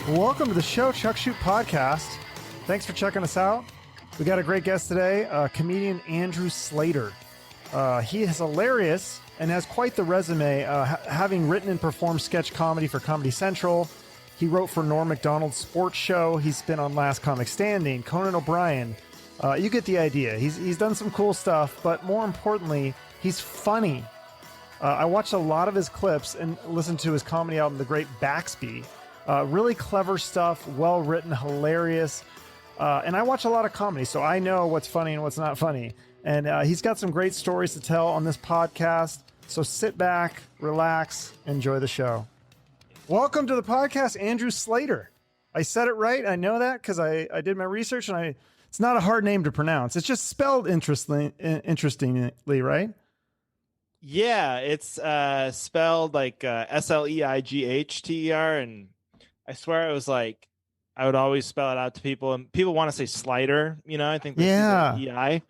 Welcome to the show, Chuck Shoot Podcast. Thanks for checking us out. We got a great guest today, comedian Andrew Sleighter. He is hilarious and has quite the resume, having written and performed sketch comedy for Comedy Central. He wrote for Norm MacDonald's sports show. He's been on Last Comic Standing, Conan O'Brien. You get the idea. He's done some cool stuff, but more importantly, he's funny. I watched a lot of his clips and listened to his comedy album, The Great Backsby. Really clever stuff, well-written, hilarious. And I watch a lot of comedy, so I know what's funny and what's not funny. And he's got some great stories to tell on this podcast. So sit back, relax, enjoy the show. Welcome to the podcast, Andrew Sleighter. I said it right. I know that because I did my research, and it's not a hard name to pronounce. It's just spelled interestingly, right? Yeah, it's spelled like Sleighter, and I swear it was like I would always spell it out to people, and people want to say Slider, I think that's EI.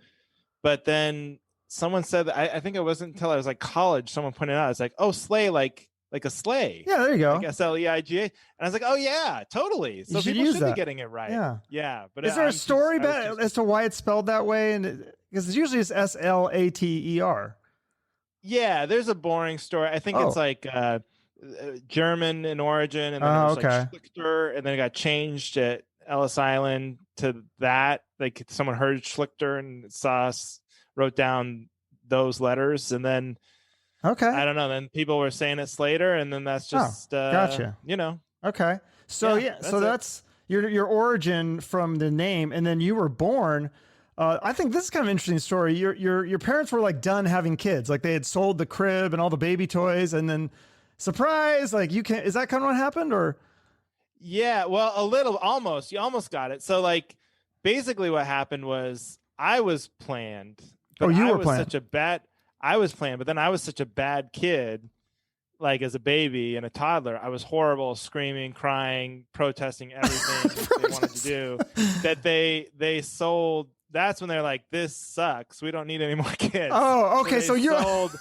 But then someone said that I think it wasn't until I was like college, someone pointed out, it's like, oh, sleigh, like a sleigh. Yeah, there you go. Like Sleiga. And I was like, oh yeah, totally. So people should be getting it right. Yeah. But is there a story as to why it's spelled that way? And because it's usually it's Slater. Yeah, there's a boring story. I think it's like German in origin, and then it was like Schlichter, and then it got changed at Ellis Island to that. Like someone heard Schlichter and wrote down those letters, and then I don't know. Then people were saying it Slater, and then that's just gotcha. Okay, so that's your origin from the name, and then you were born. I think this is kind of an interesting story. Your parents were like done having kids, like they had sold the crib and all the baby toys, and then surprise, like is that kind of what happened, or? Yeah, well, a little, almost. You almost got it. So like, basically, what happened was I was planned. But I was planned, but then I was such a bad kid, like as a baby and a toddler. I was horrible, screaming, crying, protesting everything they wanted to do. That they sold. That's when they're like, "This sucks. We don't need any more kids." Oh, okay. So you're sold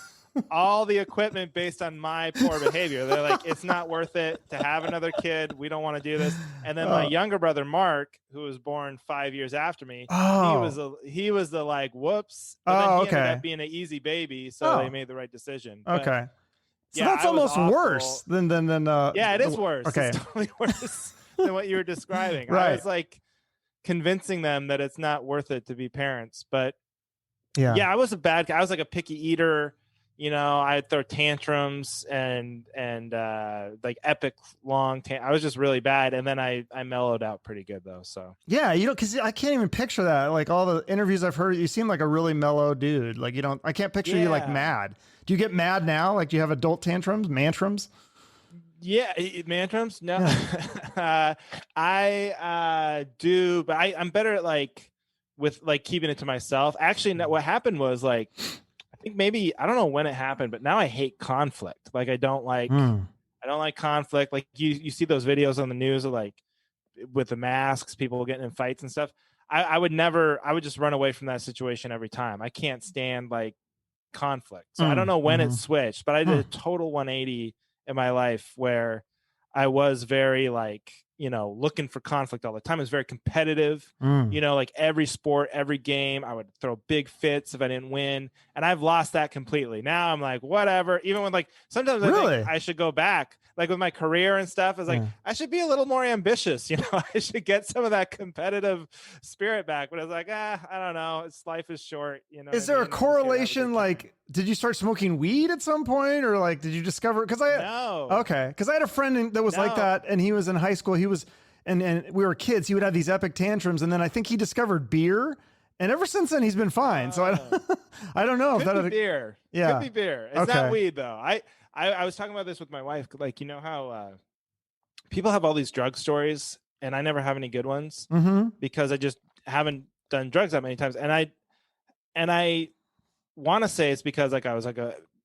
all the equipment based on my poor behavior. They're like, "It's not worth it to have another kid. We don't want to do this." And then my younger brother Mark, who was born 5 years after me, he was the like, "Whoops." And then he ended up being an easy baby, so they made the right decision. But, okay. So that's almost worse than yeah, it is worse. Okay. It's totally worse than what you were describing. Right. I was like convincing them that it's not worth it to be parents. But yeah, I was a bad guy. I was like a picky eater. I'd throw tantrums and like epic long I was just really bad. And then I mellowed out pretty good though. So yeah, because I can't even picture that. Like all the interviews I've heard, you seem like a really mellow dude. Like I can't picture you like mad. Do you get mad now? Like do you have adult mantrums? Yeah, mantrums? No. Yeah. I do, but I'm better at like with like keeping it to myself. Actually, what happened was like, I think maybe, I don't know when it happened, but now I hate conflict. Like I don't like conflict. Like you see those videos on the news of like with the masks, people getting in fights and stuff. I would just run away from that situation every time. I can't stand like conflict. So I don't know when it switched, but I did a total 180 in my life where I was very like, looking for conflict all the time. It was very competitive, like every sport, every game, I would throw big fits if I didn't win. And I've lost that completely. Now I'm like, whatever. Even when like, sometimes I think I should go back, like with my career and stuff, is like, I should be a little more ambitious. I should get some of that competitive spirit back. But I was like, I don't know. Life is short. Is there a correlation? Like, did you start smoking weed at some point, or like, did you discover? No. Okay. Because I had a friend that was like that, and he was in high school. He was, and we were kids. He would have these epic tantrums, and then I think he discovered beer, and ever since then he's been fine. So I don't know if that could be beer. Yeah, could be beer. It's not weed though. I was talking about this with my wife. Like, how people have all these drug stories, and I never have any good ones because I just haven't done drugs that many times. And I want to say it's because like I was like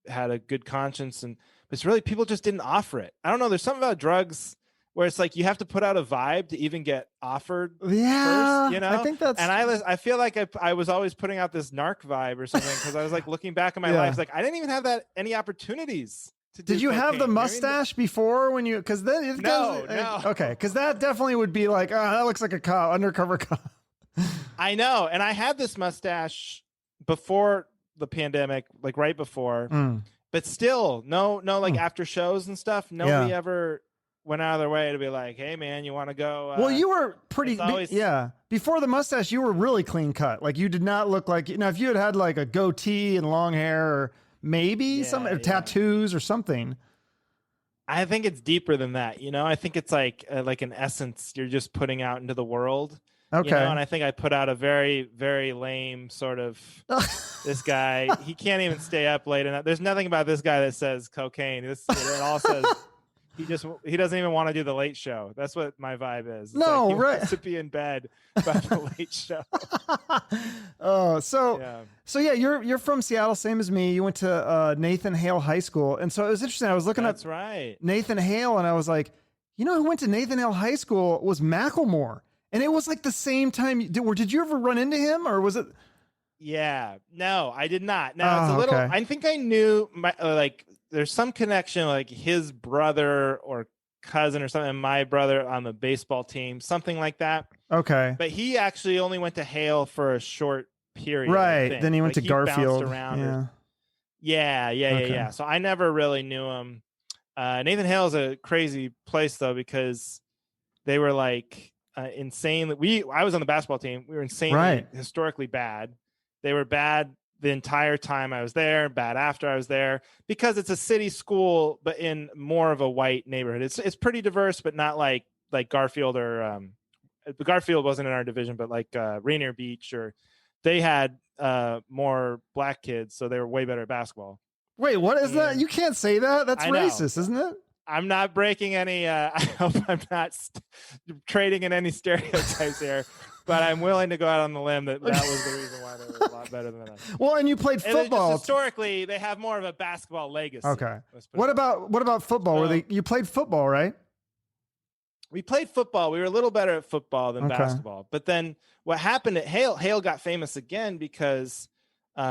had a good conscience, but it's really people just didn't offer it. I don't know. There's something about drugs where it's like you have to put out a vibe to even get offered. Yeah, first, I think that's. And I feel like I was always putting out this narc vibe or something because I was like looking back in my life, like I didn't even have any opportunities to do Did you have the cocaine. mustache before when you? Because then No. Okay, because that definitely would be like, oh, that looks like a cop, undercover cop. I know, and I had this mustache before the pandemic, like right before, but still, no, like after shows and stuff, nobody ever went out of their way to be like, "Hey, man, you want to go?" Well, you were pretty, always, before the mustache, you were really clean cut. Like you did not look like, if you had like a goatee and long hair, or maybe some tattoos or something. I think it's deeper than that. I think it's like an essence you're just putting out into the world. Okay. And I think I put out a very, very lame sort of this guy. He can't even stay up late enough. There's nothing about this guy that says cocaine. It all says he doesn't even want to do the late show. That's what my vibe is. It's no, he right. wants to be in bed by the late show. So you're from Seattle, same as me. You went to Nathan Hale High School, and so it was interesting. I was looking That's right. Nathan Hale, and I was like, who went to Nathan Hale High School was Macklemore. And it was like the same time. Did you ever run into him, or was it? Yeah, no, I did not. No, it's a little. Okay. I think I knew there's some connection, like his brother or cousin or something, and my brother on the baseball team, something like that. Okay. But he actually only went to Hale for a short period. Right. Then he went to Garfield. Around yeah. So I never really knew him. Nathan Hale is a crazy place though, because they were like. Insanely, I was on the basketball team. We were insanely historically bad. They were bad the entire time I was there, bad after I was there, because it's a city school, but in more of a white neighborhood. It's pretty diverse, but not like Garfield or Garfield wasn't in our division, but like Rainier Beach, or they had more black kids, so they were way better at basketball. Wait, what is that? You can't say that. That's racist, isn't it? I'm not breaking any. I hope I'm not trading in any stereotypes here, but I'm willing to go out on the limb that was the reason why they were a lot better than us. Well, and you played football. Historically, they have more of a basketball legacy. Okay. What about football? You played football, right? We played football. We were a little better at football than basketball. But then what happened at Hale? Hale got famous again because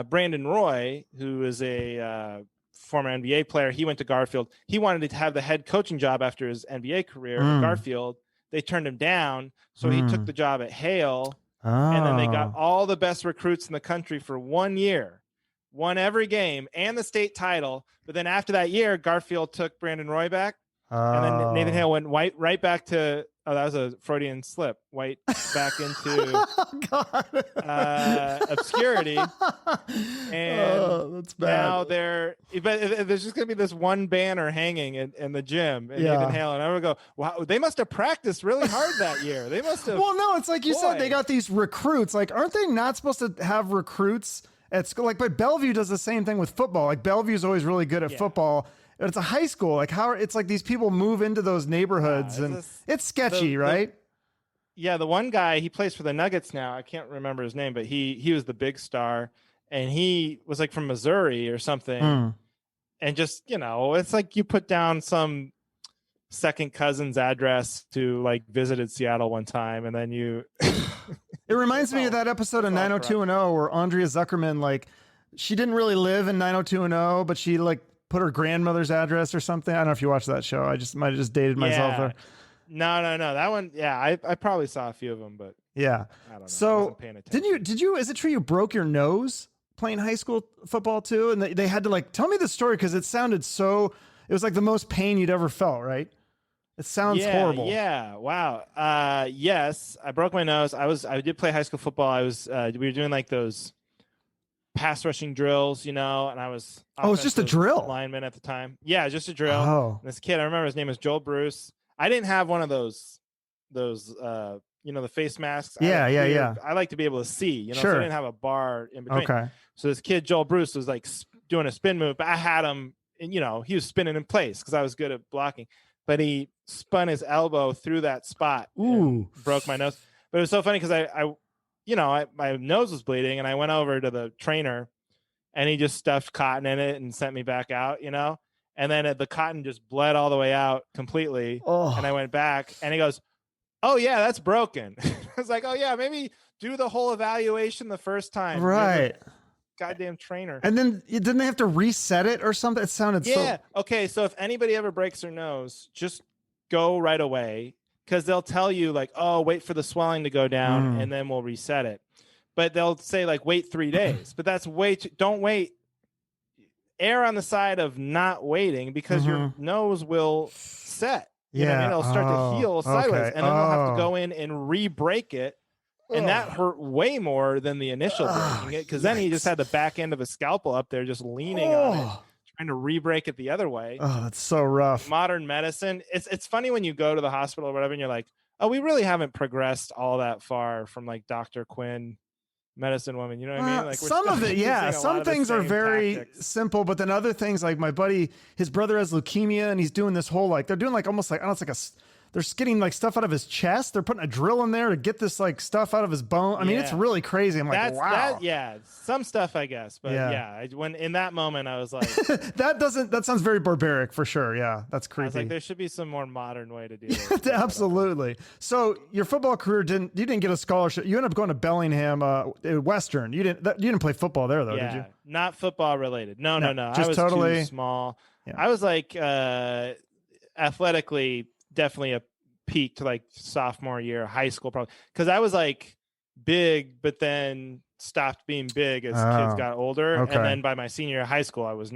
Brandon Roy, who is a former NBA player, he went to Garfield. He wanted to have the head coaching job after his NBA career at Garfield. They turned him down, so he took the job at Hale, and then they got all the best recruits in the country for 1 year, won every game and the state title. But then after that year, Garfield took Brandon Roy back, and then Nathan Hale went right back to. Oh, that was a Freudian slip. White back into obscurity, and that's bad. Now there's just gonna be this one banner hanging in the gym. And Nathan Hale, and I would go, wow, they must have practiced really hard that year. They must have. Well, no, it's like you said, they got these recruits. Like, aren't they not supposed to have recruits at school? Like, but Bellevue does the same thing with football. Like, Bellevue's always really good at football. It's a high school. Like it's like these people move into those neighborhoods and it's sketchy, right? The one guy, he plays for the Nuggets now. I can't remember his name, but he was the big star, and he was like from Missouri or something. And just, it's like you put down some second cousin's address to like visited Seattle one time, and then you. It reminds me of that episode of 90210 where Andrea Zuckerman, like, she didn't really live in 90210, but she like put her grandmother's address or something. I don't know if you watched that show. I just might have just dated myself there. No. That one, I probably saw a few of them, but I don't know. So did you, is it true you broke your nose playing high school football too? And they had to like, tell me the story, because it sounded it was like the most pain you'd ever felt, right? It sounds horrible. Yeah. Wow. Yes, I broke my nose. I did play high school football. We were doing like those pass rushing drills, and I was it's just a drill lineman at the time. Yeah, just a drill. And this kid, I remember his name was Joel Bruce. I didn't have one of those the face masks. I like to be able to see, sure. So I didn't have a bar in between. Okay. So this kid Joel Bruce was like doing a spin move, but I had him, and he was spinning in place because I was good at blocking. But he spun his elbow through that spot. Ooh. Broke my nose. But it was so funny because my nose was bleeding, and I went over to the trainer, and he just stuffed cotton in it and sent me back out, and then the cotton just bled all the way out completely. And I went back, and he goes, "Oh yeah, that's broken." I was like, "Oh yeah, maybe do the whole evaluation the first time." Right. goddamn trainer. And then didn't they have to reset it or something? It sounded so. Okay, so if anybody ever breaks their nose, just go right away, because they'll tell you like, oh, wait for the swelling to go down and then we'll reset it. But they'll say like, wait 3 days. But that's don't wait. Err on the side of not waiting, because your nose will set. You know what I mean? It'll start to heal sideways, and then they'll have to go in and re-break it. And that hurt way more than the initial breaking it, because then he just had the back end of a scalpel up there just leaning on it, trying to re-break it the other way. Oh, that's so rough. Modern medicine. It's funny when you go to the hospital or whatever, and you're like, oh, we really haven't progressed all that far from like Dr. Quinn, medicine woman. You know what I mean? Like some of it, yeah. Some things are very simple, but then other things, like my buddy, his brother has leukemia, and he's doing this whole like they're doing like almost like, I don't know, it's like they're getting like stuff out of his chest. They're putting a drill in there to get this like stuff out of his bone. I mean, it's really crazy. I'm like, wow. Some stuff, I guess. But when in that moment, I was like, that sounds very barbaric for sure. Yeah, that's creepy. I was like, there should be some more modern way to do it. Absolutely. So your football career you didn't get a scholarship. You ended up going to Bellingham, Western. You didn't play football there though, did you? Not football related. No. Just I was totally too small. Yeah. I was like athletically definitely a peak to like sophomore year of high school, probably, because I was like big, but then stopped being big as kids got older. And then by my senior year of high school, I was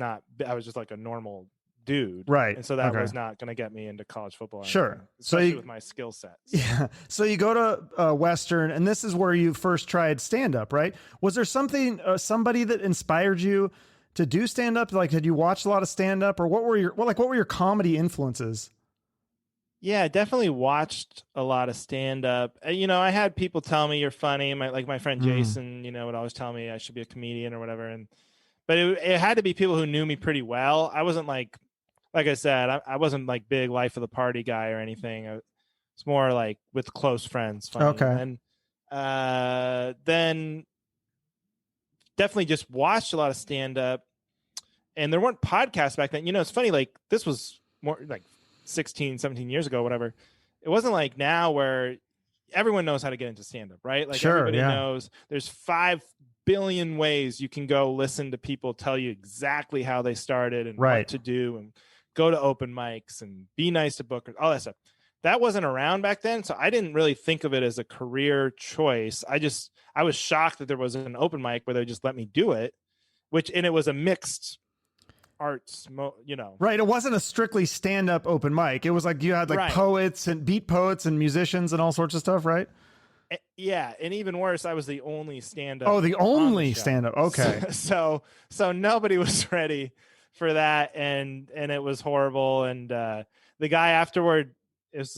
just like a normal dude, right? And so that was not going to get me into college football. Sure. Especially with my skill sets. Yeah. So you go to Western, and this is where you first tried stand up, right? Was there somebody that inspired you to do stand up? Like, did you watch a lot of stand up, or what were your comedy influences? Yeah, definitely watched a lot of stand up. You know, I had people tell me you're funny. My friend Jason, you know, would always tell me I should be a comedian or whatever. But it had to be people who knew me pretty well. I wasn't like I said, I wasn't like big life of the party guy or anything. It's more like with close friends. Funny. Okay. And then definitely just watched a lot of stand up. And there weren't podcasts back then. You know, it's funny, like this was more like 16, 17 years ago, whatever. It wasn't like now where everyone knows how to get into stand-up, right? Like everybody knows there's 5 billion ways you can go listen to people tell you exactly how they started and what to do, and go to open mics and be nice to bookers, all that stuff. That wasn't around back then. So I didn't really think of it as a career choice. I was shocked that there was an open mic where they just let me do it, and it was a mixed arts, you know. Right. It wasn't a strictly stand-up open mic. It was like you had like poets and beat poets and musicians and all sorts of stuff, right? Yeah. And even worse, I was the only stand-up. Oh, the only stand-up. Okay. So nobody was ready for that. And it was horrible. And the guy afterward,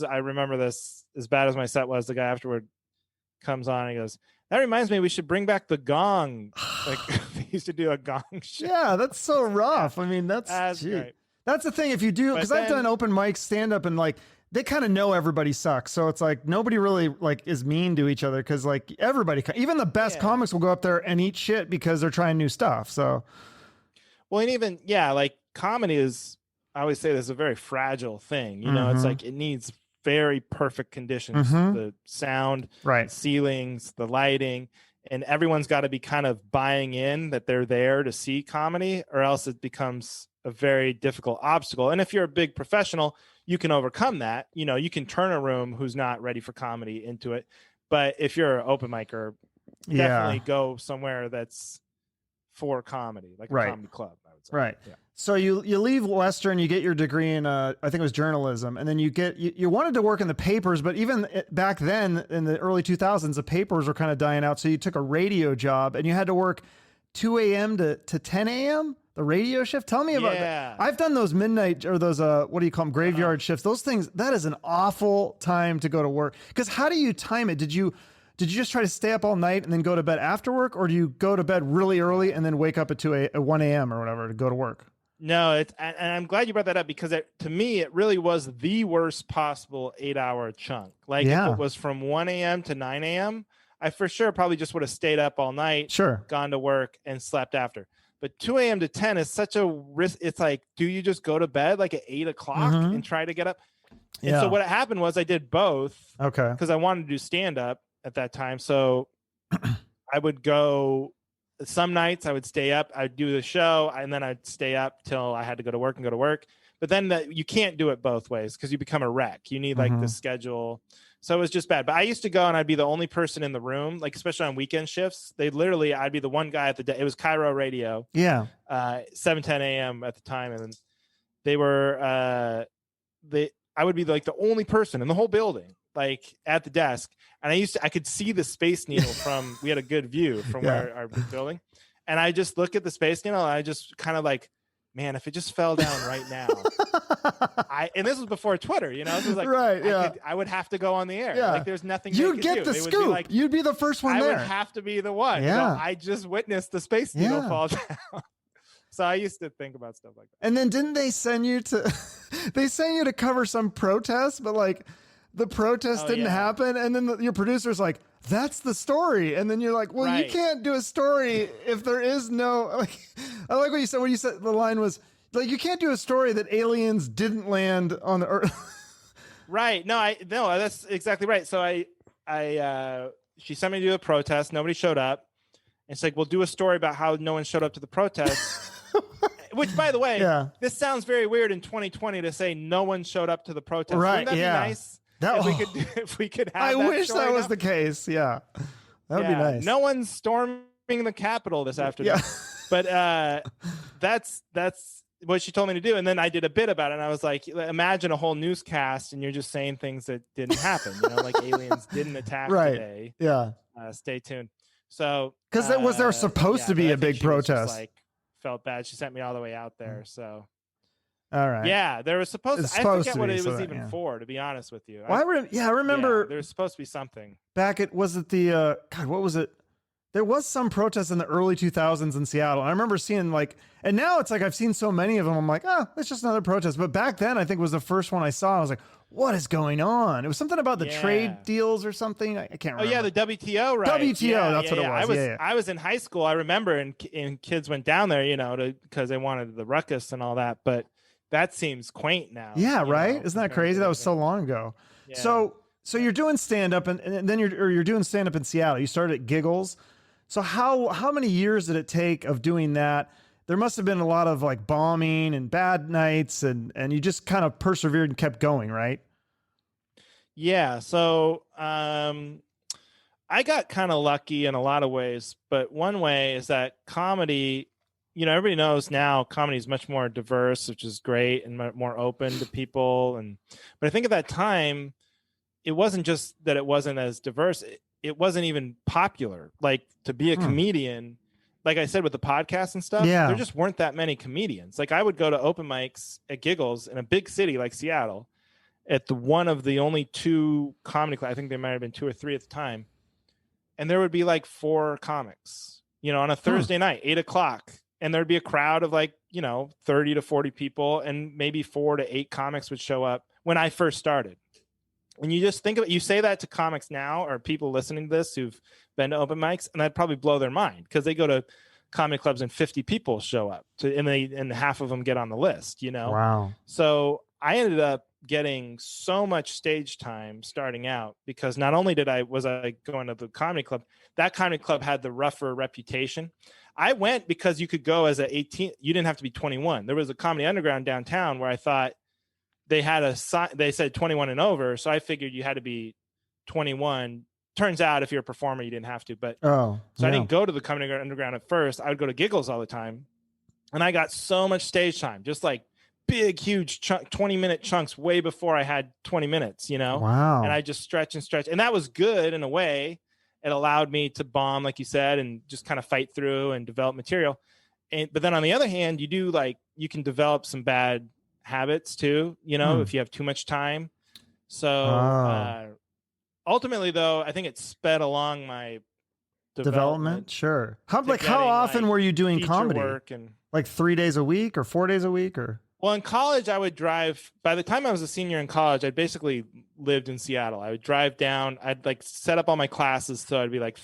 I remember this, as bad as my set was, the guy afterward comes on and he goes, that reminds me, we should bring back the gong. Like they used to do a gong show. Yeah, that's so rough. I mean, that's the thing. If you do, because I've done open mic stand up, and like they kind of know everybody sucks, so it's like nobody really like is mean to each other, because like everybody, even the best comics will go up there and eat shit because they're trying new stuff. So, well, and even like comedy is, I always say, this is a very fragile thing. You know, it's like it needs very perfect conditions, the sound, ceilings, the lighting, and everyone's got to be kind of buying in that they're there to see comedy, or else it becomes a very difficult obstacle. And if you're a big professional, you can overcome that. You know, you can turn a room who's not ready for comedy into it. But if you're an open micer, definitely go somewhere that's for comedy, like a comedy club, I would say. Right. Yeah. So you leave Western, you get your degree in I think it was journalism, and then you wanted to work in the papers, but even back then in the early 2000s, the papers were kind of dying out. So you took a radio job, and you had to work 2 a.m. to 10 a.m. the radio shift. Tell me about that. I've done those midnight, or those what do you call them, graveyard shifts. Those things, that is an awful time to go to work, because how do you time it? Did you just try to stay up all night and then go to bed after work, or do you go to bed really early and then wake up at 1 a.m. or whatever to go to work? No, and I'm glad you brought that up, because to me, it really was the worst possible 8-hour chunk. Like if it was from 1 a.m. to 9 a.m., I for sure probably just would have stayed up all night, gone to work, and slept after. But 2 a.m. to 10 is such a risk. It's like, do you just go to bed like at 8 o'clock and try to get up? And so what happened was I did both. Okay. Because I wanted to do stand up at that time. So I would go some nights I would stay up, I'd do the show, and then I'd stay up till I had to go to work. But then you can't do it both ways because you become a wreck. You need like the schedule. So it was just bad. But I used to go and I'd be the only person in the room, like especially on weekend shifts. I'd be the one guy at the day. It was Cairo Radio. Yeah. 7:10 a.m. at the time. And then they were, I would be like the only person in the whole building, like at the desk. And I could see the Space Needle we had a good view from where our building. And I just look at the Space Needle and I just kind of like, man, if it just fell down right now, and this was before Twitter, you know, this was like, I would have to go on the air. Yeah. Like there's nothing you'd get the scoop. Like, you'd be the first one there. I would have to be the one. Yeah. You know, I just witnessed the Space Needle fall down. So I used to think about stuff like that. And then didn't they send you to cover some protest, but like the protest didn't happen. And then your producer's like, that's the story. And then you're like, well, you can't do a story if there is no, like, I like what you said, when you said the line was like, you can't do a story that aliens didn't land on the earth. Right. No, that's exactly right. So she sent me to do a protest. Nobody showed up. And it's like, we'll do a story about how no one showed up to the protest. Which, by the way, this sounds very weird in 2020 to say no one showed up to the protest. Right. Wouldn't that be nice? If we could have I that wish that was the case. Yeah. That would be nice. No one's storming the Capitol this afternoon. Yeah. But that's what she told me to do. And then I did a bit about it. And I was like, imagine a whole newscast and you're just saying things that didn't happen. You know, like aliens didn't attack today. Yeah. Stay tuned. So because was there supposed to be a big protest? Like, felt bad. She sent me all the way out there. So. All right. Yeah, there was supposed to. I forget what it was even for, to be honest with you. Well, I remember. There's supposed to be something. Back at, was it the, God, what was it? There was some protest in the early 2000s in Seattle. I remember seeing like, and now it's like I've seen so many of them. I'm like, oh, it's just another protest. But back then, I think was the first one I saw. I was like, what is going on? It was something about the trade deals or something. I can't remember. Oh, yeah, the WTO, right? WTO, that's what it was. I was in high school, I remember, and kids went down there, you know, because they wanted the ruckus and all that. But that seems quaint now. Yeah, right? Isn't that crazy? That was so long ago. Yeah. So you're doing stand-up, and then you're doing stand-up in Seattle. You started at Giggles. So how many years did it take of doing that? There must have been a lot of like bombing and bad nights, and you just kind of persevered and kept going, right? Yeah. So I got kind of lucky in a lot of ways, but one way is that comedy, you know, everybody knows now comedy is much more diverse, which is great, and more open to people. But I think at that time, it wasn't just that it wasn't as diverse. It wasn't even popular. Like to be a comedian, like I said, with the podcast and stuff, there just weren't that many comedians. Like I would go to open mics at Giggles in a big city like Seattle at one of the only 2 comedy clubs. I think there might have been 2 or 3 at the time. And there would be like 4 comics, you know, on a Thursday night, 8:00. And there'd be a crowd of like, you know, 30 to 40 people, and maybe 4 to 8 comics would show up when I first started. When you just think of it, you say that to comics now or people listening to this who've been to open mics, and that'd probably blow their mind because they go to comedy clubs and 50 people show up and half of them get on the list, you know? Wow. So I ended up getting so much stage time starting out because not only was I going to the comedy club, that comedy club had the rougher reputation. I went because you could go as a 18, you didn't have to be 21. There was a Comedy Underground downtown where I thought they had they said 21 and over. So I figured you had to be 21. Turns out if you're a performer, you didn't have to, but I didn't go to the Comedy Underground at first. I would go to Giggles all the time. And I got so much stage time, just like big, huge 20-minute chunks way before I had 20 minutes, you know? Wow. And I just stretch and stretch. And that was good in a way. It allowed me to bomb, like you said, and just kind of fight through and develop material. But then on the other hand, you can develop some bad habits too, you know, if you have too much time. So ultimately, though, I think it sped along my development. Sure. How often were you doing comedy? Work and like 3 days a week or 4 days a week or? Well, in college, I would drive. By the time I was a senior in college, I basically lived in Seattle. I would drive down. I'd like set up all my classes, so I'd be like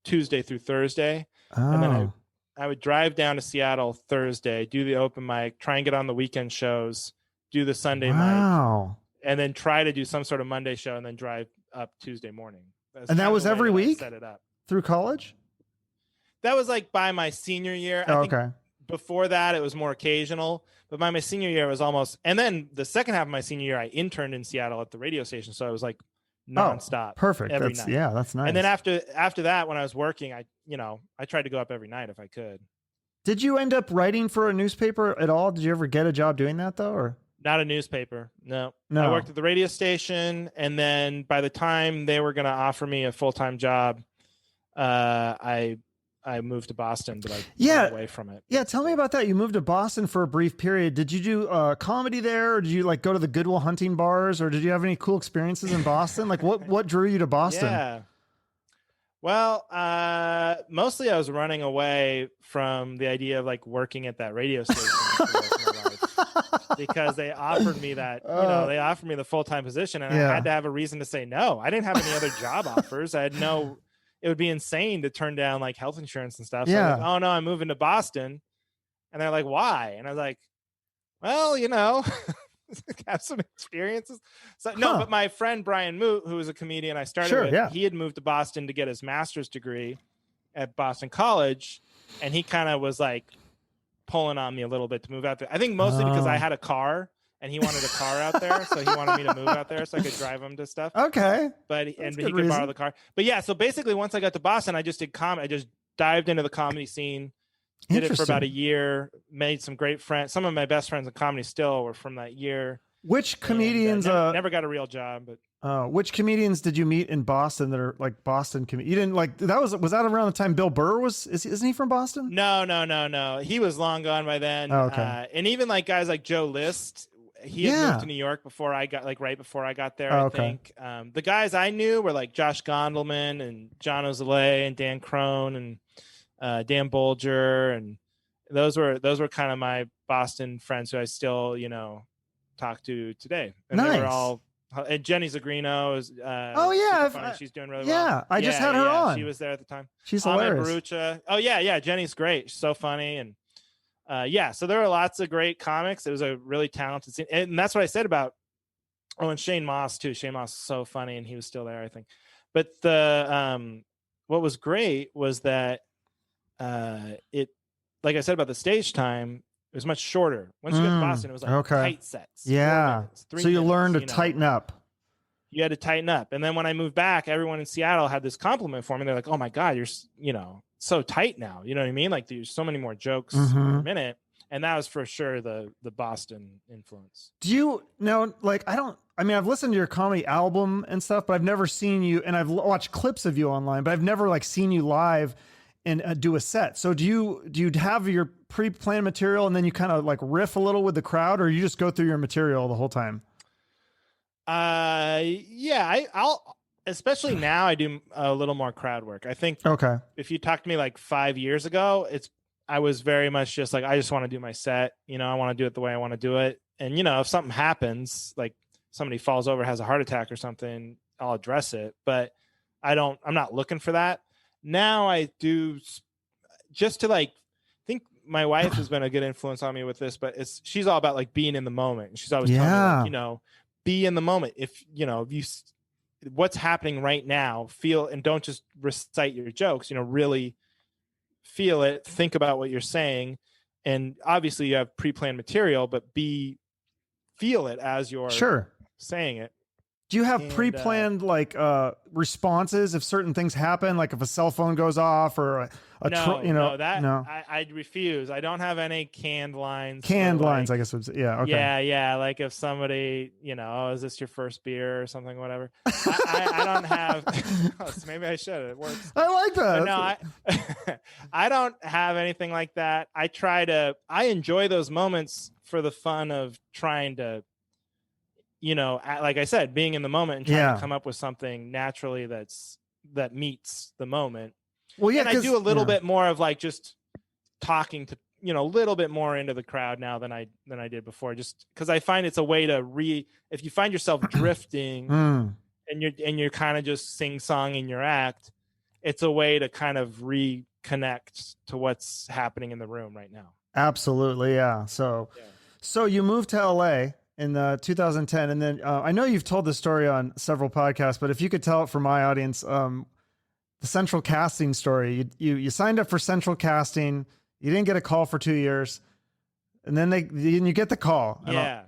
Tuesday through Thursday, and then I would drive down to Seattle Thursday, do the open mic, try and get on the weekend shows, do the Sunday mic, and then try to do some sort of Monday show, and then drive up Tuesday morning. And that was every week? Set it up through college? that was like by my senior year. Oh, I think okay. before that, it was more occasional. But by my senior year, it was almost. And then the second half of my senior year, I interned in Seattle at the radio station, so I was like nonstop, perfect. every That's night. that's nice. And then after that, when I was working, I tried to go up every night if I could. Did you end up writing for a newspaper at all? Did you ever get a job doing that though, or Not a newspaper. No. no? I worked at the radio station, and then by the time they were going to offer me a full-time job, I moved to Boston, but I got away from it. Yeah, tell me about that. You moved to Boston for a brief period. Did you do comedy there, or did you like go to the Goodwill Hunting bars, or did you have any cool experiences in Boston? Like what drew you to Boston? Yeah. Well, mostly I was running away from the idea of like working at that radio station for the rest of my life, because they offered me that, they offered me the full-time position, and I had to have a reason to say no. I didn't have any other job offers. It would be insane to turn down like health insurance and stuff. So I was like, oh no, I'm moving to Boston. And they're like, why? And I was like, well, have some experiences. So no, but my friend Brian Moot, who was a comedian I started with, he had moved to Boston to get his master's degree at Boston College. And he kind of was like pulling on me a little bit to move out there. I think mostly because I had a car. And he wanted a car out there, so he wanted me to move out there so I could drive him to stuff. Okay. But he could borrow the car. But yeah, so basically once I got to Boston, I just did comedy. I just dived into the comedy scene, did it for about a year, made some great friends. Some of my best friends in comedy still were from that year. Which comedians never got a real job, but which comedians did you meet in Boston that are like Boston you didn't like was that around the time Bill Burr isn't he from Boston? No. He was long gone by then. Oh, okay. And even like guys like Joe List, he had moved to New York before I got right before I got there. I think the guys I knew were like Josh Gondelman and John Ozale and Dan Crone and Dan Bolger, and those were kind of my Boston friends who I still talk to today. And they were all. And Jenny Zagrino is funny. She's doing really well. I just had her on. She was there at the time. She's hilarious. Barucha. Oh yeah, Jenny's great. She's so funny. And so there were lots of great comics. It was a really talented scene. And that's what I said about and Shane Moss too. Shane Moss is so funny, and he was still there, I think. But the what was great was that it, like I said about the stage time, it was much shorter. Once you got to Boston, it was like tight sets. Yeah. So you learned to tighten up. You had to tighten up. And then when I moved back, everyone in Seattle had this compliment for me. They're like, oh my God, you're, so tight now. You know what I mean? Like there's so many more jokes per minute. And that was for sure the Boston influence. Do you know, like, I've listened to your comedy album and stuff, but I've never seen you, and I've watched clips of you online, but I've never like seen you live and do a set. So do you have your pre-planned material and then you kind of like riff a little with the crowd, or you just go through your material the whole time? I'll especially now I do a little more crowd work. I think if you talked to me like 5 years ago, I was very much just like, I just want to do my set. I want to do it the way I want to do it. And if something happens, like somebody falls over, has a heart attack or something, I'll address it. But I'm not looking for that. Now I do just to like, I think my wife has been a good influence on me with this, but she's all about like being in the moment. And she's always telling me, like, be in the moment. If what's happening right now, feel, and don't just recite your jokes, really feel it, think about what you're saying. And obviously you have pre-planned material, but feel it as you're saying it. Do you have pre-planned responses if certain things happen, like if a cell phone goes off or no, I refuse. I don't have any canned lines. Lines, I guess. Yeah. Like if somebody, is this your first beer or something, whatever. I don't have. Maybe I should. It works. I like that. No, I don't have anything like that. I enjoy those moments for the fun of trying to, like I said, being in the moment and trying to come up with something naturally that meets the moment. Well, yeah, and I do a little bit more of like just talking to, a little bit more into the crowd now than I did before, just because I find it's a way to if you find yourself drifting and you're kind of just sing-songing your act, it's a way to kind of reconnect to what's happening in the room right now. Absolutely. Yeah. So you moved to LA in 2010. And then I know you've told this story on several podcasts, but if you could tell it for my audience, the central casting story. You signed up for central casting. You didn't get a call for 2 years, and then you get the call. Yeah.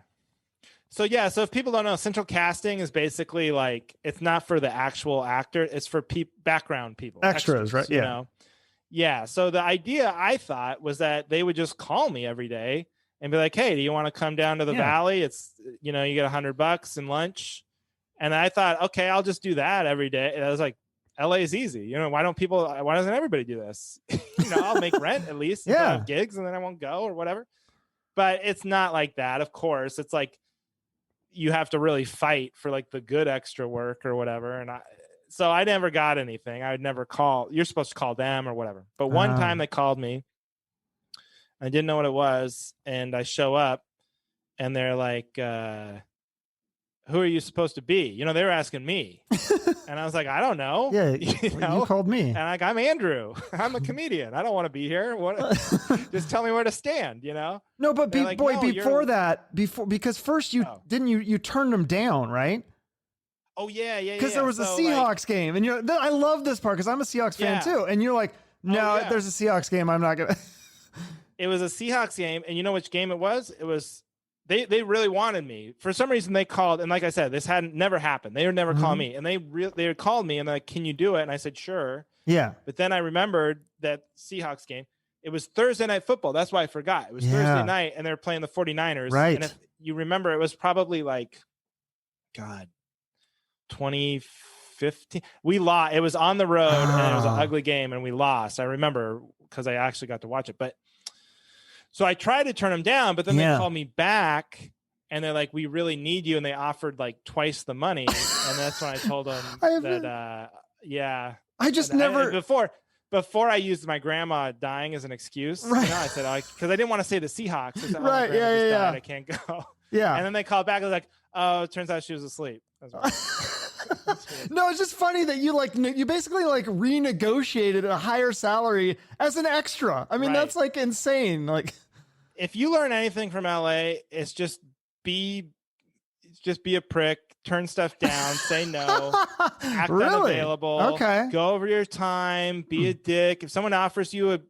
So if people don't know, central casting is basically like, it's not for the actual actor, it's for background people, extras, right? You know? Yeah. So the idea, I thought, was that they would just call me every day and be like, hey, do you want to come down to the valley? It's, you get $100 and lunch. And I thought, okay, I'll just do that every day. And I was like, LA is easy. Why doesn't everybody do this? I'll make rent at least. If I have gigs, and then I won't go or whatever. But it's not like that. Of course, it's like, you have to really fight for like the good extra work or whatever. And I never got anything. I would never call. You're supposed to call them or whatever. But one time they called me. I didn't know what it was. And I show up and they're like, who are you supposed to be? They were asking me. And I was like, I don't know. Yeah, you called me. And I'm Andrew. I'm a comedian. I don't want to be here. Just tell me where to stand, No, but because first you turned them down, right? Oh yeah. Because there was a Seahawks game, and I love this part because I'm a Seahawks fan too. And you're like, no, there's a Seahawks game. I'm not gonna. It was a Seahawks game, and you know which game it was? It was. They really wanted me. For some reason, they called, and like I said, this hadn't never happened. They would never call me, and they called me and they're like, "Can you do it?" And I said, "Sure." Yeah. But then I remembered that Seahawks game. It was Thursday night football. That's why I forgot. It was Thursday night, and they were playing the 49ers. Right. And if you remember, it was probably like, 2015. We lost. It was on the road, and it was an ugly game, and we lost. I remember because I actually got to watch it, but. So I tried to turn them down, but then they called me back and they're like, we really need you. And they offered like twice the money. And that's when I told them I just never. Before I used my grandma dying as an excuse, right. I said, because I didn't want to say the Seahawks. I said, right. Died, I can't go. Yeah. And then they called back. I was like, oh, it turns out she was asleep. No, it's just funny that you basically like renegotiated a higher salary as an extra. I mean, that's like insane. Like, if you learn anything from LA, it's just be a prick, turn stuff down, say no, act unavailable, go over your time, be a dick. If someone offers you a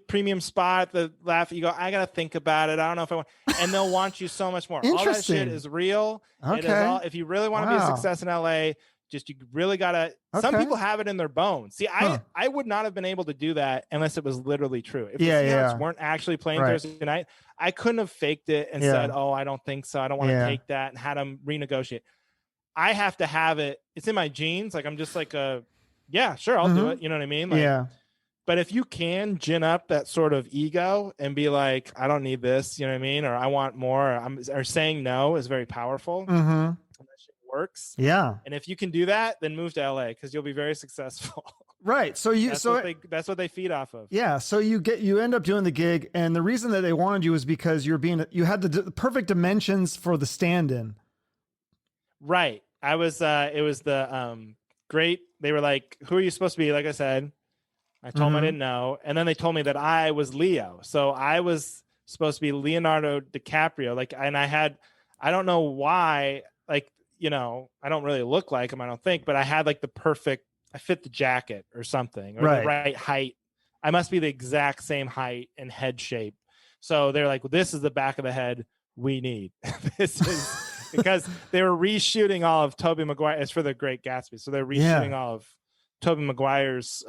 premium spot, the laugh, you go, I gotta think about it. I don't know if I want, and they'll want you so much more. All that shit is real. Okay. It is all, if you really want to be a success in LA, you really gotta. Some people have it in their bones. See, I would not have been able to do that unless it was literally true. If the Seahawks weren't actually playing Thursday night, I couldn't have faked it and said, "Oh, I don't think so. I don't want to take that," and had them renegotiate. I have to have it. It's in my genes. Like I'm just like sure, I'll do it. You know what I mean? Like, but if you can gin up that sort of ego and be like, I don't need this, you know what I mean? Or I want more, or saying no is very powerful. Mm-hmm. That shit works. Yeah. And if you can do that, then move to LA because you'll be very successful. Right. So that's what they feed off of. Yeah. So you end up doing the gig, and the reason that they wanted you was because you had the perfect dimensions for the stand-in. Right. I was, it was the great. They were like, who are you supposed to be? Like I said, I told them I didn't know. And then they told me that I was Leo. So I was supposed to be Leonardo DiCaprio. I don't know why, I don't really look like him, I don't think, but I had like I fit the jacket or something, or the right height. I must be the exact same height and head shape. So they're like, well, this is the back of the head we need. This is because they were reshooting all of Tobey Maguire. It's for the Great Gatsby. So they're reshooting all of Tobey Maguire's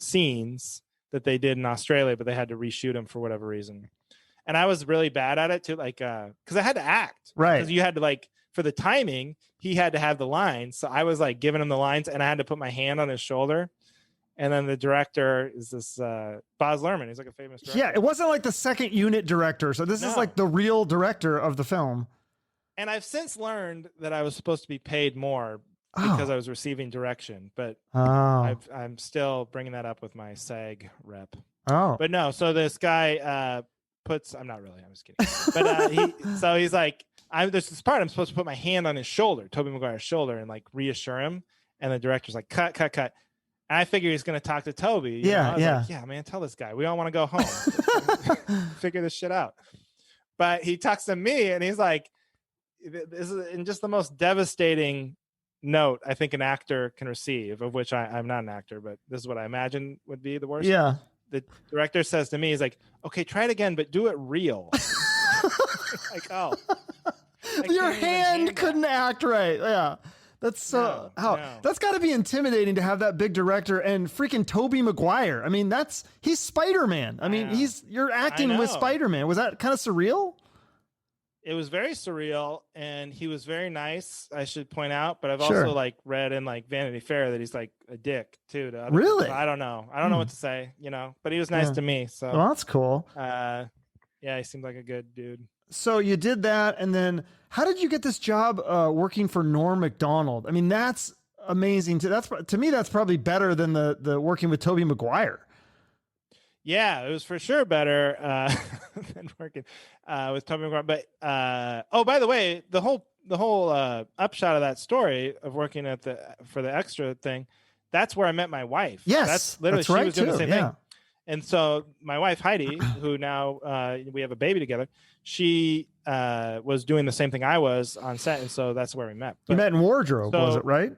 scenes that they did in Australia, but they had to reshoot them for whatever reason. And I was really bad at it too, because I had to act, right? Because you had to for the timing, he had to have the lines. So I was giving him the lines, and I had to put my hand on his shoulder. And then the director is this Baz Luhrmann. He's like a famous director. Yeah, it wasn't like the second unit director. So this is like the real director of the film. And I've since learned that I was supposed to be paid more because I was receiving direction, but I'm still bringing that up with my SAG rep. But no, so this guy I'm not really, I'm just kidding. But he's like, there's this part I'm supposed to put my hand on his shoulder, Tobey Maguire's shoulder, and reassure him. And the director's like, cut. And I figure he's going to talk to Toby. Yeah. Like, yeah, man, tell this guy, we all want to go home. Figure this shit out. But he talks to me and he's like, this is in just the most devastating note I think an actor can receive, of which I'm not an actor, but this is what I imagine would be the worst. Yeah. The director says to me, he's like, okay, try it again, but do it real. Like, oh, your hand couldn't act right. Yeah. That's so that's got to be intimidating to have that big director and freaking Tobey Maguire. I mean, he's Spider-Man. I mean, you're acting with Spider-Man. Was that kind of surreal? It was very surreal, and he was very nice, I should point out. But I've also like read in like Vanity Fair that he's like a dick too. To other really? people. I don't know. I don't know what to say, but he was nice to me. So well, that's cool. Yeah, he seemed like a good dude. So you did that, and then how did you get this job working for Norm MacDonald? I mean, that's amazing. To me, that's probably better than the working with Tobey Maguire. Yeah, it was for sure better than working with Tobey Maguire. But oh, by the way, the whole upshot of that story of working for the extra thing, that's where I met my wife. Yes, that's literally that's right, she was doing the same thing. And so my wife Heidi, who now we have a baby together, she was doing the same thing I was on set, and so that's where we met. You met in wardrobe, was it right?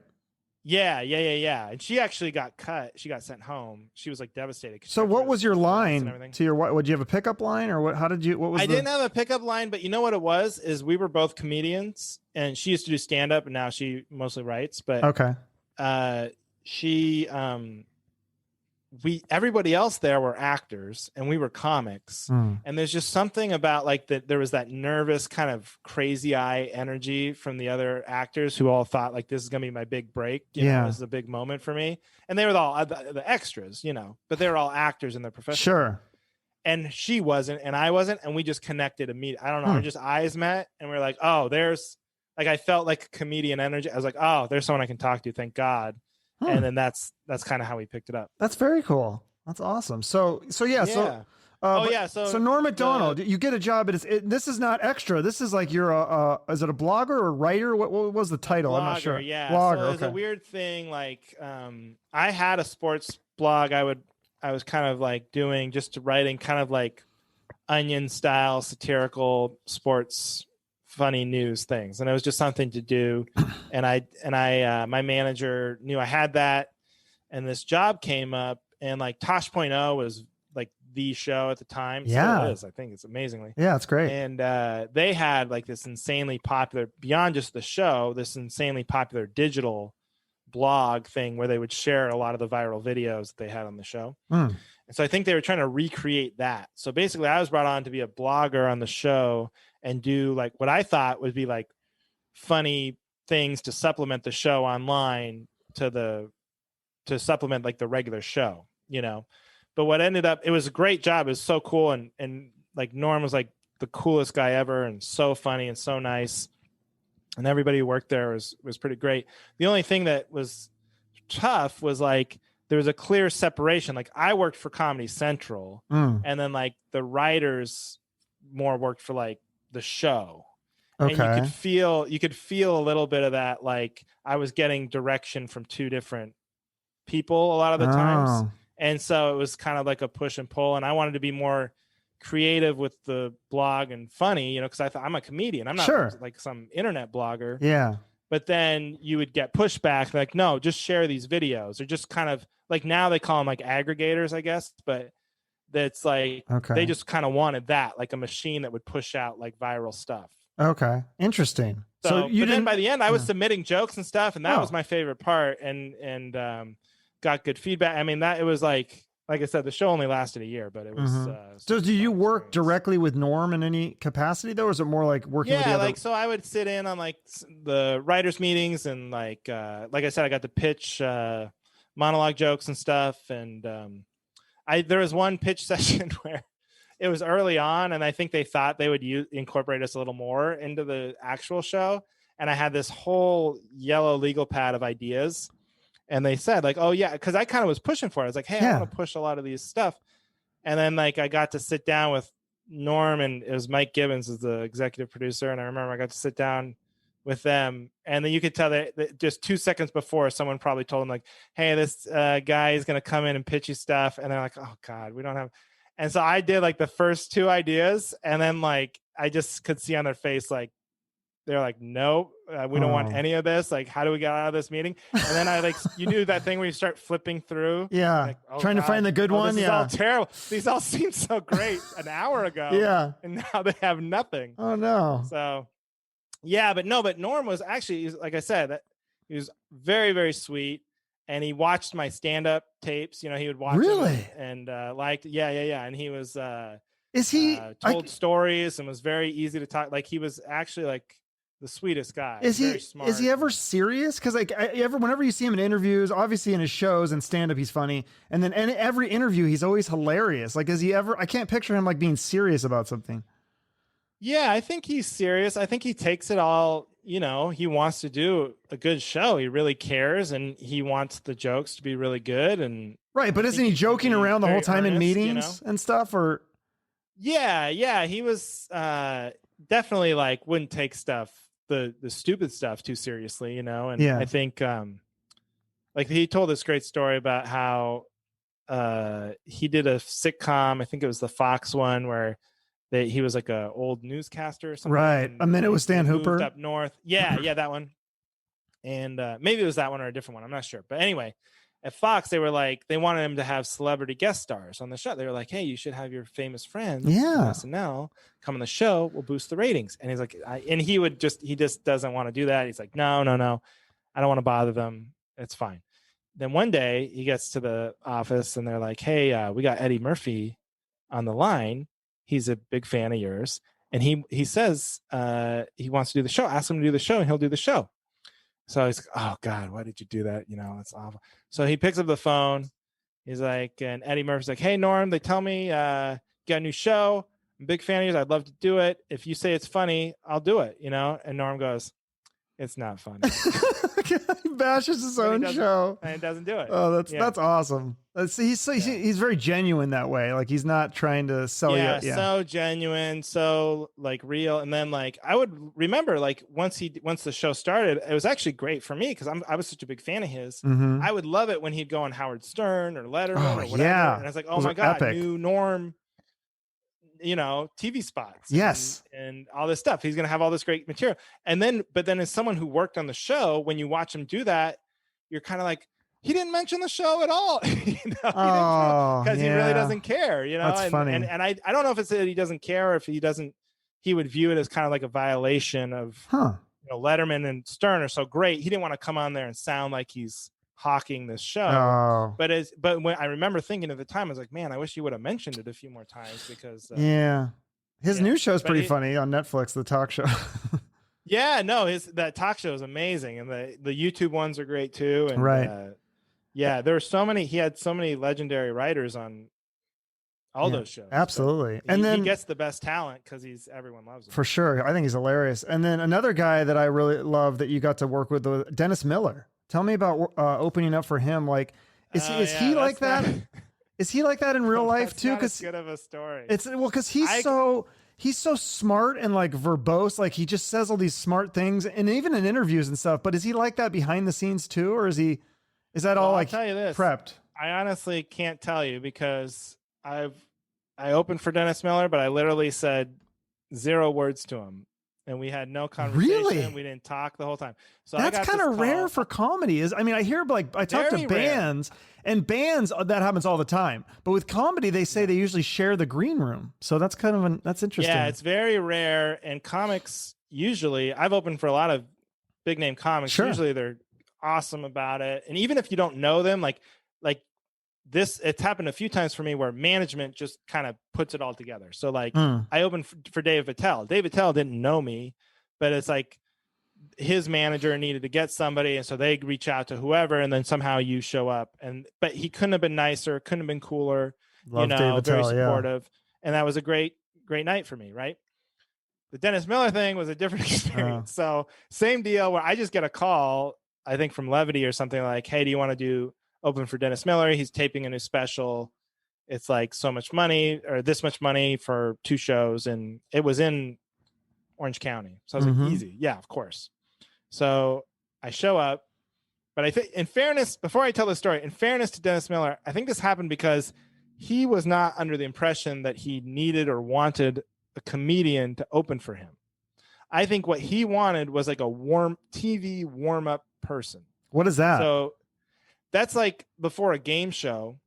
Yeah. And she actually got cut. She got sent home. She was like devastated. So what was your line to your wife? Would you have a pickup line or what? How did you, what was I didn't have a pickup line, but you know what it was, is we were both comedians, and she used to do stand up and now she mostly writes, but she, everybody else there were actors and we were comics. And there's just something about like that. There was that nervous kind of crazy eye energy from the other actors who all thought like, this is going to be my big break. You know, this is a big moment for me. And they were all the extras, but they were all actors in their profession. Sure. And she wasn't, and I wasn't. And we just connected immediately. I don't know. Our just eyes met and we're like, oh, there's like, I felt like comedian energy. I was like, oh, there's someone I can talk to. Thank God. And then that's kind of how we picked it up. That's very cool. That's awesome. So Norm MacDonald, you get a job, this is not extra. This is like you're is it a blogger or writer? What was the title? Blogger, I'm not sure. Yeah, blogger. So it's a weird thing. Like, I had a sports blog. I was kind of like doing just writing kind of like Onion style satirical sports funny news things, and it was just something to do. And I my manager knew I had that, and this job came up, and like Tosh.0 was like the show at the time. Still is. I think it's amazingly. Yeah, it's great. And they had like this insanely popular, beyond just the show, this insanely popular digital blog thing where they would share a lot of the viral videos that they had on the show. And so I think they were trying to recreate that. So basically I was brought on to be a blogger on the show and do like what I thought would be like funny things to supplement the show online to supplement like the regular show, but what ended up, it was a great job. It was so cool. And like Norm was like the coolest guy ever and so funny and so nice. And everybody who worked there was pretty great. The only thing that was tough was like, there was a clear separation. Like I worked for Comedy Central and then like the writers more worked for like the show. Okay. And you could feel a little bit of that. Like I was getting direction from two different people a lot of the times. And so it was kind of like a push and pull. And I wanted to be more creative with the blog and funny, because I thought I'm a comedian. I'm not like some internet blogger. Yeah. But then you would get pushback like, no, just share these videos. Or just kind of like, now they call them like aggregators, I guess. But that's like, they just kind of wanted that, like a machine that would push out like viral stuff. Okay. Interesting. So then by the end, I was submitting jokes and stuff. And that was my favorite part. And got good feedback. I mean, it was like I said, the show only lasted a year, but it was. So do you work directly with Norm in any capacity though? Or is it more like working with the other? So I would sit in on like the writers meetings and like I said, I got to pitch monologue jokes and stuff. And there was one pitch session where it was early on, and I think they thought they would incorporate us a little more into the actual show. And I had this whole yellow legal pad of ideas. And they said like, oh yeah, because I kind of was pushing for it. I was like, hey, I want to push a lot of these stuff. And then like I got to sit down with Norm, and it was Mike Gibbons is the executive producer. And I remember I got to sit down with them, and then you could tell that just 2 seconds before, someone probably told them like, hey, this guy is going to come in and pitch you stuff. And they're like, oh God, we don't have. And so I did like the first two ideas, and then like I just could see on their face like They're like, nope, we don't want any of this. Like, how do we get out of this meeting? And then I like, you do that thing where you start flipping through. Yeah. Like, trying to find the good one. This yeah. is all terrible. These all seem so great an hour ago. Yeah. And now they have nothing. Oh no. So yeah, but Norm was actually, like I said, that he was very, very sweet. And he watched my stand-up tapes. You know, he would watch really and liked. Yeah. And he was is he told stories and was very easy to talk. Like he was actually like the sweetest guy. Is he smart. Is he ever serious? Because like whenever you see him in interviews, obviously in his shows and stand-up, he's funny. And then in every interview, he's always hilarious. Like, is he ever? I can't picture him like being serious about something. Yeah, I think he's serious. I think he takes it all. You know, he wants to do a good show. He really cares, and he wants the jokes to be really good. And right, but isn't he joking around the whole time in meetings and stuff? Or yeah, he was definitely like wouldn't take stuff, the stupid stuff, too seriously. You know, and I think like he told this great story about how he did a sitcom. I think it was the Fox one where he was like a old newscaster or something. Right. A Minute with Stan Hooper. Up north. Yeah, that one. And maybe it was that one or a different one. I'm not sure. But anyway, at Fox, they were like, they wanted him to have celebrity guest stars on the show. They were like, hey, you should have your famous friends from SNL come on the show. We'll boost the ratings. And he's like, he just doesn't want to do that. He's like, no. I don't want to bother them. It's fine. Then one day he gets to the office and they're like, hey, we got Eddie Murphy on the line. He's a big fan of yours. And he says he wants to do the show. Ask him to do the show and he'll do the show. So he's like, oh God, why did you do that? You know, it's awful. So he picks up the phone. He's like, and Eddie Murphy's like, hey, Norm, they tell me you got a new show. I'm a big fan of yours. I'd love to do it. If you say it's funny, I'll do it, you know? And Norm goes, it's not funny. He bashes his own show. And doesn't do it. Oh, that's awesome. He's very genuine that way. Like he's not trying to sell you. Yeah, so genuine, so like real. And then like I would remember like once the show started, it was actually great for me because I was such a big fan of his. Mm-hmm. I would love it when he'd go on Howard Stern or Letterman or whatever. Yeah. And I was like, oh my God, epic. new Norm, you know, TV spots. Yes. And all this stuff. He's gonna have all this great material. But then as someone who worked on the show, when you watch him do that, you're kind of like, he didn't mention the show at all, because he really doesn't care, you know. That's funny. And I don't know if it's that he doesn't care or if he would view it as kind of like a violation of, you know, Letterman and Stern are so great. He didn't want to come on there and sound like he's hawking this show. But when I remember thinking at the time, I was like, man, I wish he would have mentioned it a few more times because his new show is pretty funny on Netflix, the talk show. Yeah, no, that talk show is amazing, and the YouTube ones are great too. And there were so many. He had so many legendary writers on all those shows. Absolutely, so he gets the best talent because everyone loves him for sure. I think he's hilarious. And then another guy that I really love that you got to work with was Dennis Miller. Tell me about opening up for him. Like, is he like that? Is he like that in real life too? Because good of a story. Because he's so smart and like verbose. Like he just says all these smart things, and even in interviews and stuff. But is he like that behind the scenes too, or is that all like I'll tell you this, prepped? I honestly can't tell you because I opened for Dennis Miller, but I literally said 0 words to him, and we had no conversation. Really? We didn't talk the whole time. So that's kind of rare for comedy. I hear like I talk to bands, and bands that happens all the time. But with comedy, they say they usually share the green room. So that's that's interesting. Yeah, it's very rare. And comics usually, I've opened for a lot of big name comics. Sure. Usually they're awesome about it. And even if you don't know them, like this, it's happened a few times for me where management just kind of puts it all together. So like I opened for Dave Attell. Dave Attell didn't know me, but it's like his manager needed to get somebody. And so they reach out to whoever, and then somehow you show up. But he couldn't have been nicer, couldn't have been cooler, Love Dave Attell, very supportive. Yeah. And that was a great night for me. Right. The Dennis Miller thing was a different experience. So same deal where I just get a call, I think from Levity or something like, hey, do you want to do open for Dennis Miller? He's taping a new special. It's like so much money or this much money for 2 shows. And it was in Orange County. So I was like, easy. Yeah, of course. So I show up, but I think in fairness, before I tell the story, in fairness to Dennis Miller, I think this happened because he was not under the impression that he needed or wanted a comedian to open for him. I think what he wanted was like a TV warm up person. What is that? So that's like before a game show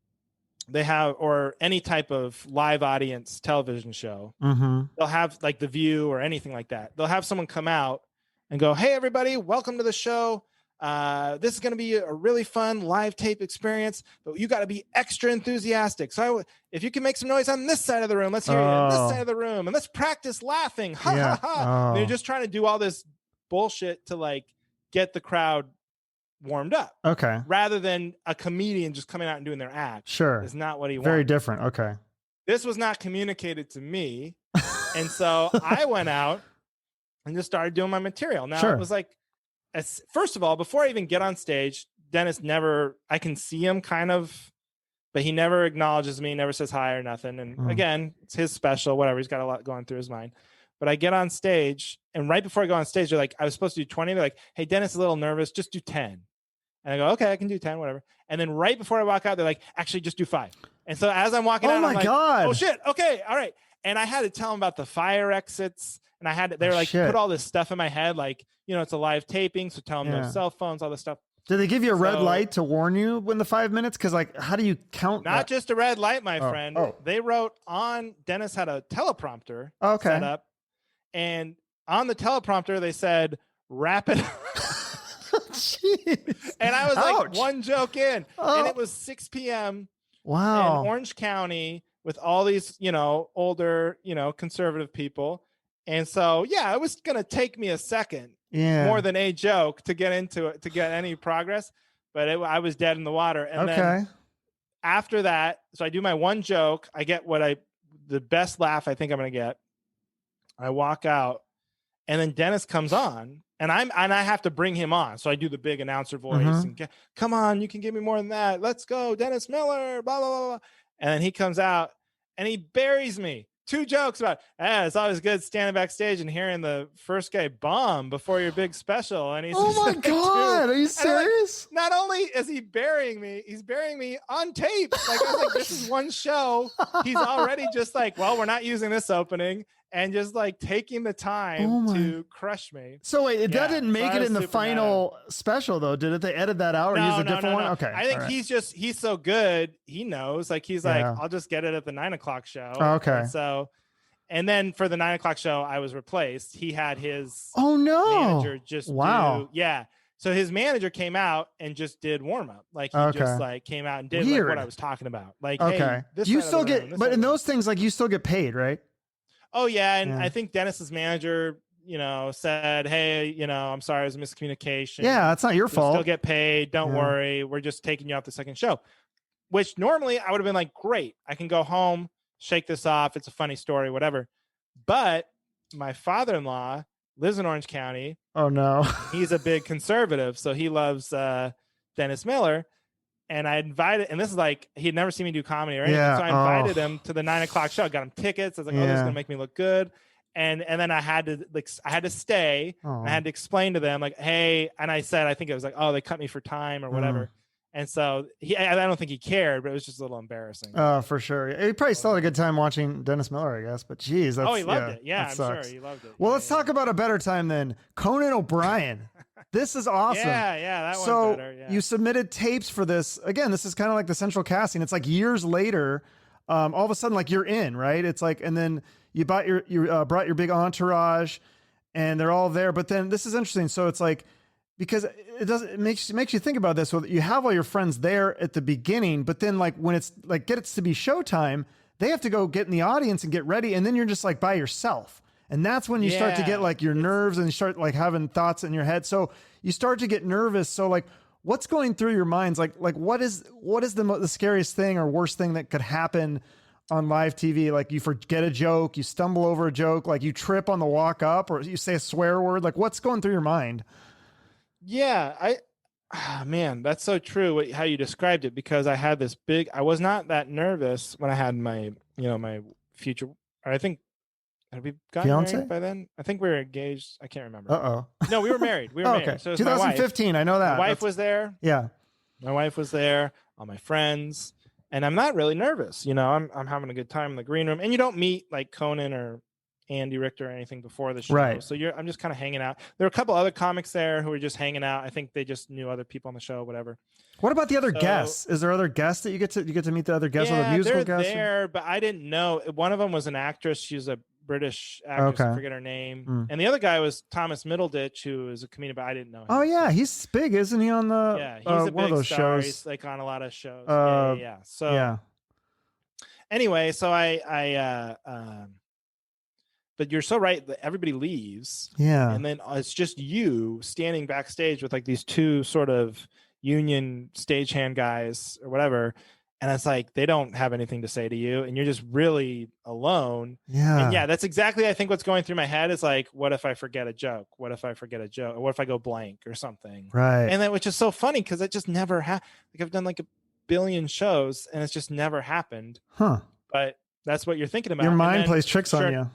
they have, or any type of live audience television show. Mm-hmm. They'll have like The View or anything like that. They'll have someone come out and go, "Hey, everybody, welcome to the show. This is going to be a really fun live tape experience, but you got to be extra enthusiastic. So if you can make some noise on this side of the room, let's hear you on this side of the room, and let's practice laughing." Ha ha ha. And they're just trying to do all this bullshit to like get the crowd warmed up. Okay. Rather than a comedian just coming out and doing their act. Sure. Is not what he wanted. Very different. Okay. This was not communicated to me. And so I went out and just started doing my material. Now it was like, first of all, before I even get on stage, Dennis I can see him kind of, but he never acknowledges me, never says hi or nothing. And again, it's his special, whatever. He's got a lot going through his mind. But I get on stage, and right before I go on stage, they're like, I was supposed to do 20. They're like, "Hey, Dennis is a little nervous. Just do 10. And I go, "Okay, I can do 10, whatever." And then right before I walk out, they're like, "Actually, just do 5. And so as I'm walking out, I'm like, God. "Oh shit. Okay. All right." And I had to tell them about the fire exits. And they were like, shit. put all this stuff in my head. Like, it's a live taping. So tell them no cell phones, all this stuff. Did they give you a red light to warn you when the 5 minutes? Cause like, how do you count? Not just a red light, my friend. Oh. They wrote on, Dennis had a teleprompter set up. And on the teleprompter, they said, "Wrap it." Jeez. And I was like one joke in, and it was 6 p.m. Wow. in Orange County with all these, older, conservative people. And so, yeah, it was going to take me a second more than a joke to get into it, to get any progress. But I was dead in the water. And then after that, so I do my one joke. I get the best laugh I think I'm going to get. I walk out, and then Dennis comes on, and I have to bring him on. So I do the big announcer voice and "Come on, you can give me more than that. Let's go, Dennis Miller, blah, blah, blah, blah." And then he comes out and he buries me. 2 jokes about, it's always good standing backstage and hearing the first guy bomb before your big special. And he's my God, are you serious? Not only is he burying me, he's burying me on tape. Like, I was like, this is one show. He's already just like, well, we're not using this opening, and just like taking the time to crush me. So wait, that didn't make it in the final special though, did it? They edit that out or use a different one? Okay. I think he's so good. He knows, like, he's like, I'll just get it at the 9 o'clock show. Okay. And then for the 9 o'clock show, I was replaced. He had his manager just So his manager came out and just did warm up. Like, he just like came out and did like what I was talking about. Like, hey, this you still get, but in those things, like, you still get paid, right? Oh yeah, and I think Dennis's manager, said, "Hey, I'm sorry, it was a miscommunication. Yeah, that's not your fault. Still get paid. Don't worry. We're just taking you off the second show." Which normally I would have been like, "Great, I can go home, shake this off. It's a funny story, whatever." But my father-in-law lives in Orange County. Oh no, he's a big conservative, so he loves Dennis Miller. And I invited, and this is like, he had never seen me do comedy or anything. So I invited him to the 9 o'clock show. I got him tickets. I was like, "Oh, this is gonna make me look good." And then I had to stay. I had to explain to them, like, "Hey," and I said, I think it was like, "Oh, they cut me for time or whatever." And so I don't think he cared, but it was just a little embarrassing. Oh, for sure. He probably still had a good time watching Dennis Miller, I guess. But geez, that's, he loved it. Yeah, I'm sure he loved it. Well, let's talk about a better time then. Conan O'Brien. This is awesome. Yeah, that one's better. Yeah. You submitted tapes for this. Again, this is kind of like the central casting. It's like years later, all of a sudden, like, you're in, right? It's like, and then you brought your big entourage, and they're all there. But then this is interesting. So it's like, because it makes you think about this. So you have all your friends there at the beginning, but then like when it's like gets to be showtime, they have to go get in the audience and get ready, and then you're just like by yourself. And that's when you start to get like your nerves, and you start like having thoughts in your head. So you start to get nervous. So like, what's going through your minds? Like what is the scariest thing or worst thing that could happen on live TV? Like, you forget a joke, you stumble over a joke, like you trip on the walk up, or you say a swear word. Like, what's going through your mind? Yeah, man, that's so true how you described it, because I was not that nervous when I had my, my future, I think, had we gotten married by then? I think we were engaged. I can't remember. No, we were married. We were married. Okay. So 2015. I know that. My wife was there. Yeah. My wife was there, all my friends, and I'm not really nervous. I'm having a good time in the green room, and you don't meet like Conan or Andy Richter or anything before the show. Right. So I'm just kind of hanging out. There are a couple other comics there who are just hanging out. I think they just knew other people on the show, whatever. What about the other guests? Is there other guests that you get to meet the other guests, or the musical they're guests? there, but I didn't know. One of them was an actress. She's a British actress. I forget her name. And the other guy was Thomas Middleditch, who is a comedian, but I didn't know him. Oh yeah, he's big, isn't he? On the he's a one big of those star. shows. He's like on a lot of shows. So anyway, so but you're so right that everybody leaves. Yeah. And then it's just you standing backstage with like these two sort of union stagehand guys or whatever. And it's like, they don't have anything to say to you and you're just really alone. Yeah. And that's exactly, I think what's going through my head is like, what if I forget a joke? What if I forget a joke? Or what if I go blank or something? Right. And then, which is so funny because it just never happened. Like I've done like a billion shows and it's just never happened. Huh. But that's what you're thinking about. Your mind plays tricks on you.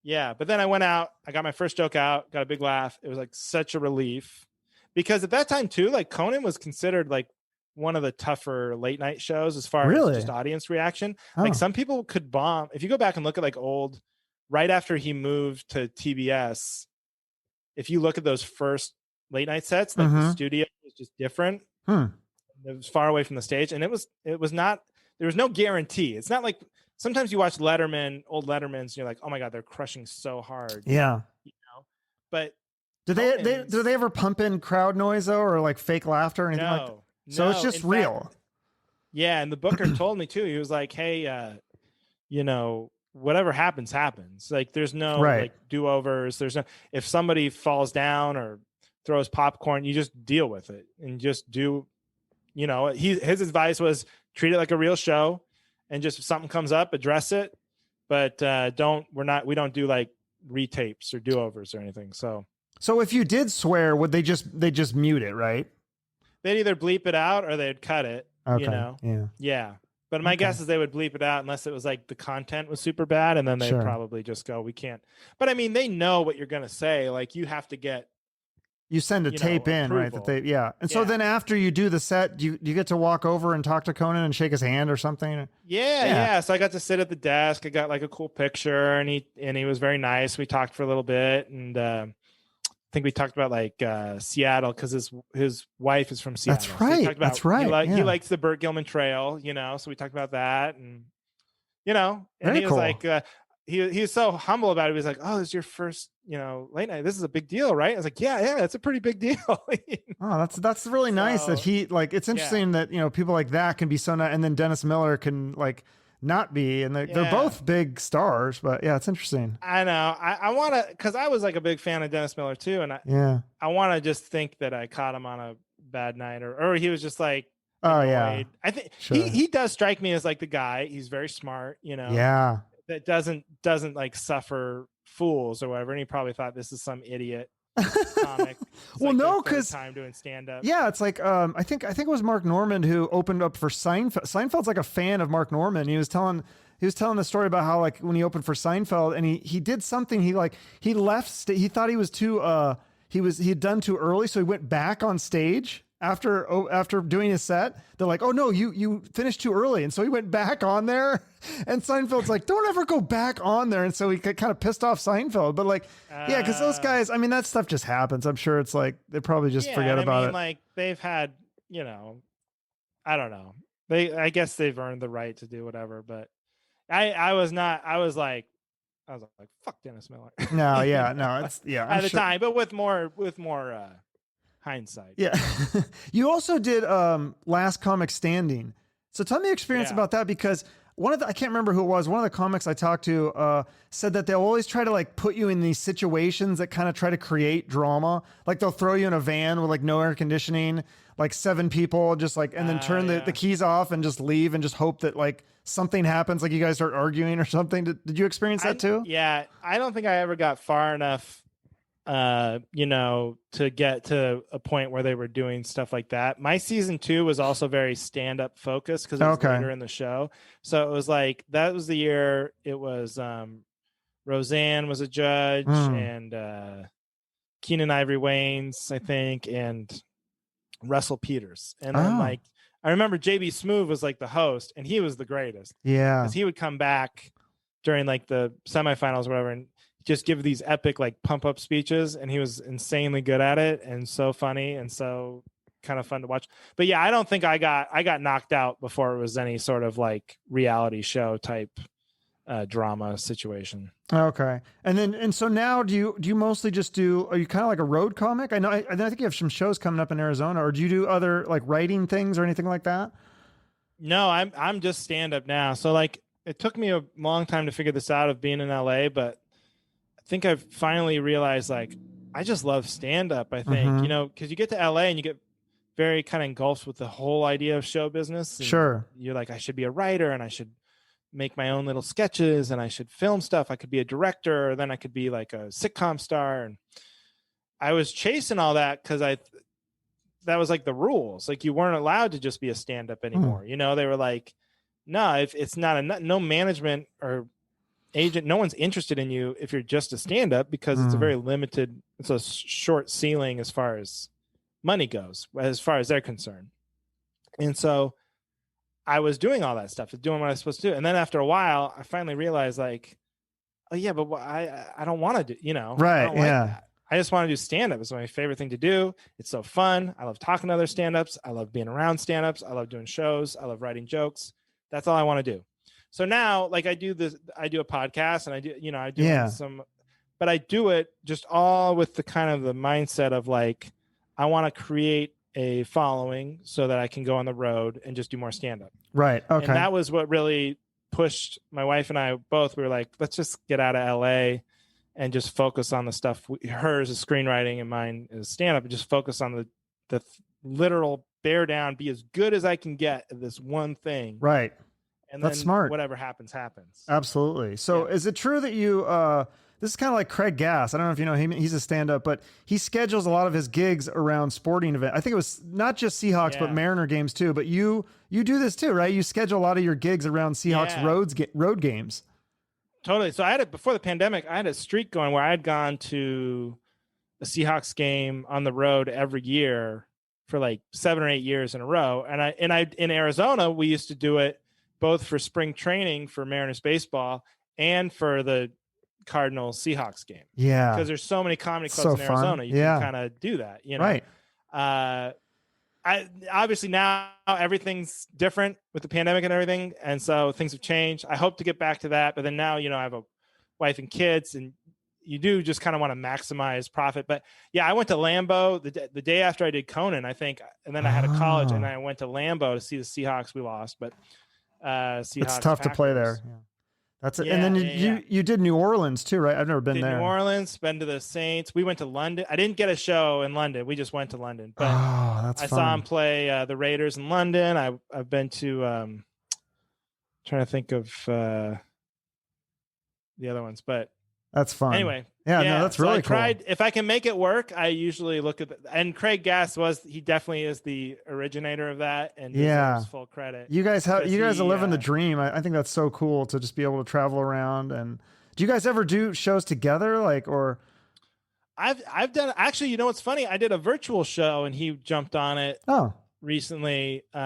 Yeah. But then I went out, I got my first joke out, got a big laugh. It was like such a relief because at that time too, like Conan was considered like one of the tougher late night shows as far as just audience reaction. Like some people could bomb. If you go back and look at like old, right after he moved to TBS, if you look at those first late night sets, like the studio was just different. It was far away from the stage and it was not, there was no guarantee. It's not like sometimes you watch Letterman, old Lettermans, and you're like, oh my God, they're crushing so hard. Yeah. You know, but do they ever pump in crowd noise though, or like fake laughter or anything like that? So it's just real. Yeah. And the booker told me too, he was like, hey, you know, whatever happens, happens. Like there's no like do-overs. There's no, if somebody falls down or throws popcorn, you just deal with it and just do, you know, his advice was treat it like a real show and just if something comes up, address it. But we don't do like retapes or do-overs or anything. So if you did swear, would they just mute it, right? They'd either bleep it out or they'd cut it. Okay. You know? Yeah. But my guess is they would bleep it out unless it was like the content was super bad, and then they'd probably just go, "We can't." But I mean, they know what you're gonna say. Like you have to get. You send a tape in, approval. right? And so then after you do the set, do you get to walk over and talk to Conan and shake his hand or something? Yeah. So I got to sit at the desk. I got like a cool picture, and he was very nice. We talked for a little bit, and I think we talked about like Seattle because his wife is from Seattle. That's right. So that's right. He likes the Burt Gilman Trail, you know. So we talked about that, and you know, and very he was cool. like, he was so humble about it. He was like, "Oh, this is your first, you know, late night. This is a big deal, right?" I was like, "Yeah, it's a pretty big deal." Oh, that's really nice that he like. It's interesting that you know people like that can be so nice, and then Dennis Miller can like not be, and they're both big stars, but yeah, it's interesting. I know. I want to, because I was like a big fan of Dennis Miller too, and I want to just think that I caught him on a bad night, or he was just like, annoyed. I think he does strike me as like the guy. He's very smart, you know. Yeah. That doesn't like suffer fools or whatever, and he probably thought this is some idiot comic. Well, like no, because time doing stand up. Yeah, it's like I think it was Mark Norman who opened up for Seinfeld. Seinfeld's like a fan of Mark Norman. He was telling the story about how like when he opened for Seinfeld and he did something. He left. He thought he was too. He had done too early, so he went back on stage. After doing his set, they're like, "Oh no, you finished too early," and so he went back on there. And Seinfeld's like, "Don't ever go back on there." And so he kind of pissed off Seinfeld. But like, yeah, because those guys, I mean, that stuff just happens. I'm sure it's like they probably just forget about it. Like they've had, you know, I don't know. I guess they've earned the right to do whatever. But I was like, fuck Dennis Miller. No, yeah, no, it's at the time, but with more hindsight. Yeah. You also did Last Comic Standing. So tell me your experience about that, because I can't remember who it was. One of the comics I talked to said that they'll always try to like put you in these situations that kind of try to create drama. Like they'll throw you in a van with like no air conditioning, like 7 people, just like, and then turn the keys off and just leave and just hope that like something happens. Like you guys start arguing or something. Did you experience that too? Yeah. I don't think I ever got far enough you know, to get to a point where they were doing stuff like that. My season 2 was also very stand-up focused because it was later in the show. So it was like, that was the year it was Roseanne was a judge and Keenan Ivory Wayans, I think, and Russell Peters. And then like, I remember JB Smoove was like the host and he was the greatest. Yeah. Because he would come back during like the semifinals or whatever, and just give these epic like pump up speeches, and he was insanely good at it and so funny and so kind of fun to watch. But yeah, I don't think I got knocked out before it was any sort of like reality show type drama situation. Okay. And so now do you mostly just are you kind of like a road comic? I know, I think you have some shows coming up in Arizona, or do you do other like writing things or anything like that? No, I'm just stand up now. So like it took me a long time to figure this out of being in LA, but I think I've finally realized like I just love stand up, I think, because you get to LA and you get very kind of engulfed with the whole idea of show business. Sure. You're like, I should be a writer and I should make my own little sketches and I should film stuff. I could be a director, or then I could be like a sitcom star. And I was chasing all that because that was like the rules. Like you weren't allowed to just be a stand-up anymore. They were like, no, if it's not no management or agent, no one's interested in you if you're just a stand-up, because it's a very limited, it's a short ceiling as far as money goes, as far as they're concerned. And so I was doing all that stuff, doing what I was supposed to do. And then after a while, I finally realized like, oh yeah, but I don't want to do, right. I don't like that. I just want to do stand-up. It's my favorite thing to do. It's so fun. I love talking to other stand-ups. I love being around stand-ups. I love doing shows. I love writing jokes. That's all I want to do. So now, like I do a podcast and I do some, but I do it just all with the kind of the mindset of like, I want to create a following so that I can go on the road and just do more stand-up. Right. Okay. And that was what really pushed my wife and I both. We were like, let's just get out of LA and just focus on the stuff. Hers is screenwriting and mine is stand-up, and just focus on the literal bear down, be as good as I can get at this one thing. Right. And that's then smart. Whatever happens, happens. Absolutely. So is it true that you, this is kind of like Craig Gass. I don't know if you know him. He's a stand-up, but he schedules a lot of his gigs around sporting events. I think it was not just Seahawks, but Mariner games too. But you do this too, right? You schedule a lot of your gigs around Seahawks road games. Totally. So before the pandemic, I had a streak going where I had gone to a Seahawks game on the road every year for like 7 or 8 years in a row. And I in Arizona, we used to do it both for spring training for Mariners baseball and for the Cardinals Seahawks game. Yeah. Because there's so many comedy clubs in Arizona. You can kind of do that, Right. I obviously now everything's different with the pandemic and everything. And so things have changed. I hope to get back to that. But then now, I have a wife and kids, and you do just kind of want to maximize profit. But yeah, I went to Lambeau the day after I did Conan, I think. And then I had a college and I went to Lambeau to see the Seahawks. We lost, but Seahawks. It's tough to play there. Yeah. That's it. And then you did New Orleans too, right? I've never been there. New Orleans, been to the Saints. We went to London. I didn't get a show in London. We just went to London. But that's I fun. saw him play the Raiders in London. I've been to trying to think of the other ones, but that's fun. Anyway, no, that's really cool. If I can make it work, I usually look at and Craig Gass he definitely is the originator of that, and deserves full credit. You guys are living the dream. I think that's so cool to just be able to travel around. And do you guys ever do shows together, or? I've done, actually, what's funny? I did a virtual show and he jumped on it recently, and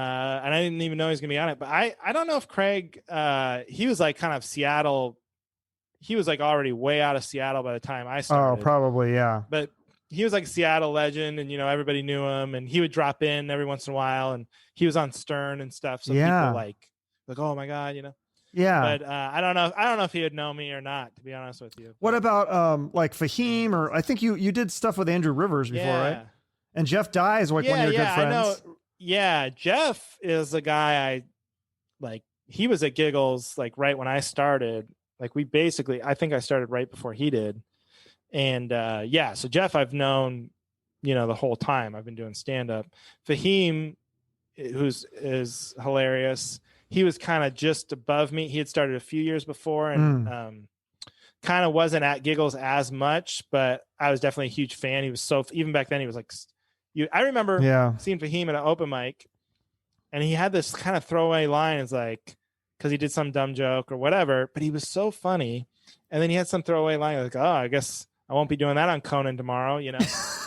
I didn't even know he was gonna be on it. But I don't know if Craig he was like kind of Seattle. He was like already way out of Seattle by the time I started. Oh, probably, yeah. But he was like a Seattle legend, and everybody knew him, and he would drop in every once in a while, and he was on Stern and stuff. So people like, oh my God, Yeah. But I don't know if he would know me or not, to be honest with you. What about like Fahim, or I think you did stuff with Andrew Rivers before, right? And Jeff Dye is like one of your good friends. I know. Yeah, Jeff is a guy I like. He was at Giggles like right when I started. Like I think I started right before he did. And so Jeff I've known, the whole time I've been doing stand-up. Fahim, is hilarious. He was kind of just above me. He had started a few years before and kind of wasn't at Giggles as much, but I was definitely a huge fan. He was even back then he was like, I remember seeing Fahim at an open mic, and he had this kind of throwaway line. It's like, because he did some dumb joke or whatever, but he was so funny. And then he had some throwaway line like, oh, I guess I won't be doing that on Conan tomorrow, And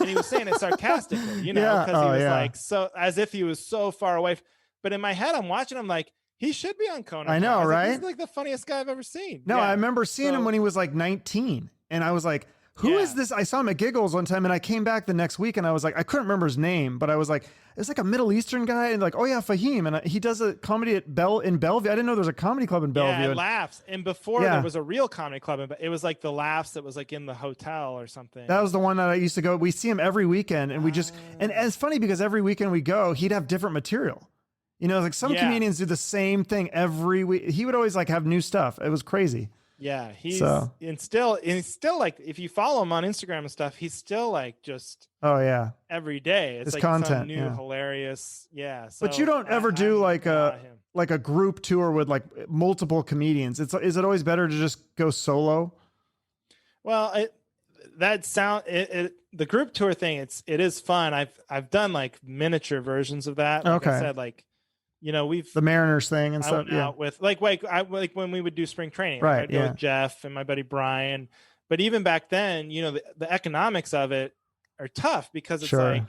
he was saying it sarcastically, because he was like, so as if he was so far away. But in my head, I'm watching him like, he should be on Conan. I know, right? He's like the funniest guy I've ever seen. No, I remember seeing him when he was like 19. And I was like, who is this? I saw him at Giggles one time, and I came back the next week, and I was like, I couldn't remember his name, but I was like, it's like a Middle Eastern guy, and like, oh yeah, Fahim, and he does a comedy at in Bellevue. I didn't know there was a comedy club in Bellevue. Yeah, Laughs. And before there was a real comedy club, but it was like the Laughs that was like in the hotel or something. That was the one that I used to go. We see him every weekend, and we just and it's funny because every weekend we go, he'd have different material. You know, like some comedians do the same thing every week. He would always like have new stuff. It was crazy. Yeah, he's still like, if you follow him on Instagram and stuff, he's still like just every day. It's his like content, some new hilarious. Yeah. So but you don't ever do like a group tour with like multiple comedians. Is it always better to just go solo? Well, the group tour thing, it is fun. I've done like miniature versions of that. Like I said, like, you know, the Mariners thing and stuff. Out with like when we would do spring training, right? I'd go with Jeff and my buddy Brian. But even back then, you know, the economics of it are tough because it's like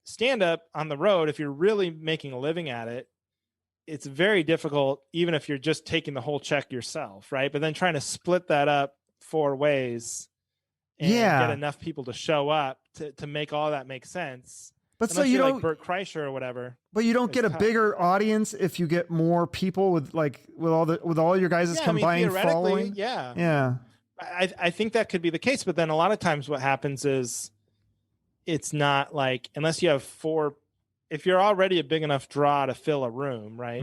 stand up on the road. If you're really making a living at it, it's very difficult, even if you're just taking the whole check yourself, right? But then trying to split that up 4 ways and get enough people to show up to make all that make sense. But unless so you don't like Bert Kreischer or whatever. But you don't get a bigger audience if you get more people with all your guys' combined following. Yeah. I think that could be the case, but then a lot of times what happens is it's not like, unless you have 4, if you're already a big enough draw to fill a room, right?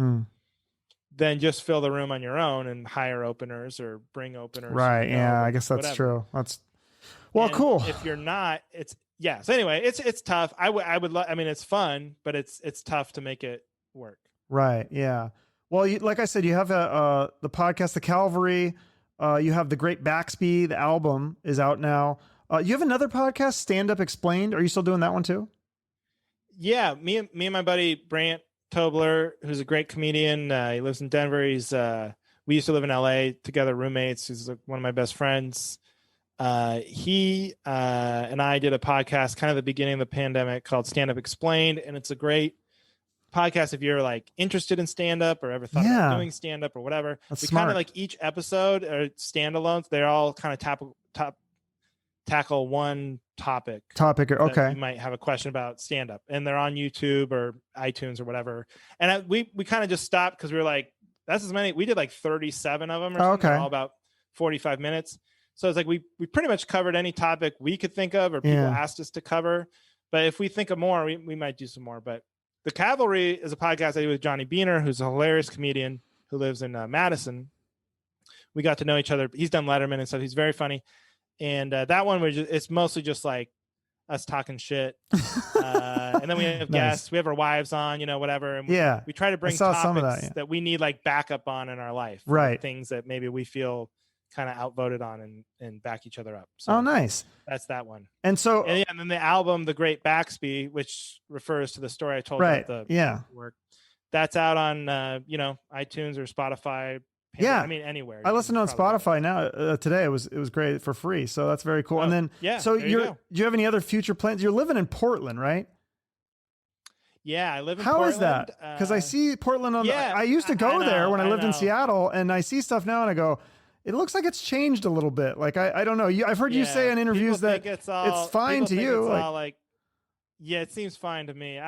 Then just fill the room on your own and hire openers or bring openers. Right. Yeah. I guess that's true. Cool. If you're not, so anyway, it's tough. I mean, it's fun, but it's tough to make it work. Right. Yeah. Well, like I said, you have the podcast, The Calvary. You have the Great Backsby. The album is out now. You have another podcast, Stand Up Explained. Are you still doing that one too? Yeah. Me and my buddy Brant Tobler, who's a great comedian. He lives in Denver. We used to live in LA together, roommates. He's one of my best friends. He and I did a podcast kind of the beginning of the pandemic called Stand Up Explained, and it's a great podcast if you're like interested in stand up or ever thought about doing stand up or whatever. That's we smart. kind of like each episode are standalones. They're all kind of tackle one topic. Okay. You might have a question about stand up, and they're on YouTube or iTunes or whatever. And we kind of just stopped because we were like, that's as many. We did like 37 of them or something. All about 45 minutes. So it's like we pretty much covered any topic we could think of or people asked us to cover. But if we think of more, we might do some more. But The Cavalry is a podcast I do with Johnny Beaner, who's a hilarious comedian who lives in Madison. We got to know each other. He's done Letterman and stuff. He's very funny. And that one, it's mostly just like us talking shit. And then we have guests. We have our wives on, whatever. And we try to bring topics that we need like backup on in our life. Right. Like things that maybe we feel kind of outvoted on and back each other up. So nice. That's that one. And then the album, The Great Backsby, which refers to the story I told about the work. That's out on, iTunes or Spotify. Yeah. I mean, anywhere. I listened on Spotify now today. It was great for free. So that's very cool. And then, do you have any other future plans? You're living in Portland, right? Yeah, I live in Portland. How is that? Because I see Portland I used to go there when I lived in Seattle, and I see stuff now and I go, it looks like it's changed a little bit. Like, I don't know. I've heard you say in interviews that it's fine to you. It seems fine to me.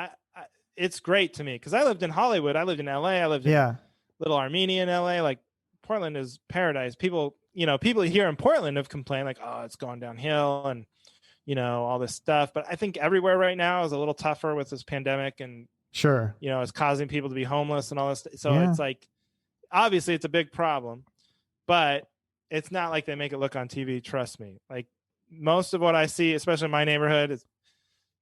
It's great to me because I lived in Hollywood. I lived in LA. I lived in Little Armenia in LA. Like, Portland is paradise. People here in Portland have complained like, oh, it's gone downhill and, all this stuff. But I think everywhere right now is a little tougher with this pandemic and it's causing people to be homeless and all this. So it's like, obviously it's a big problem, but it's not like they make it look on TV. Trust me. Like most of what I see, especially in my neighborhood, is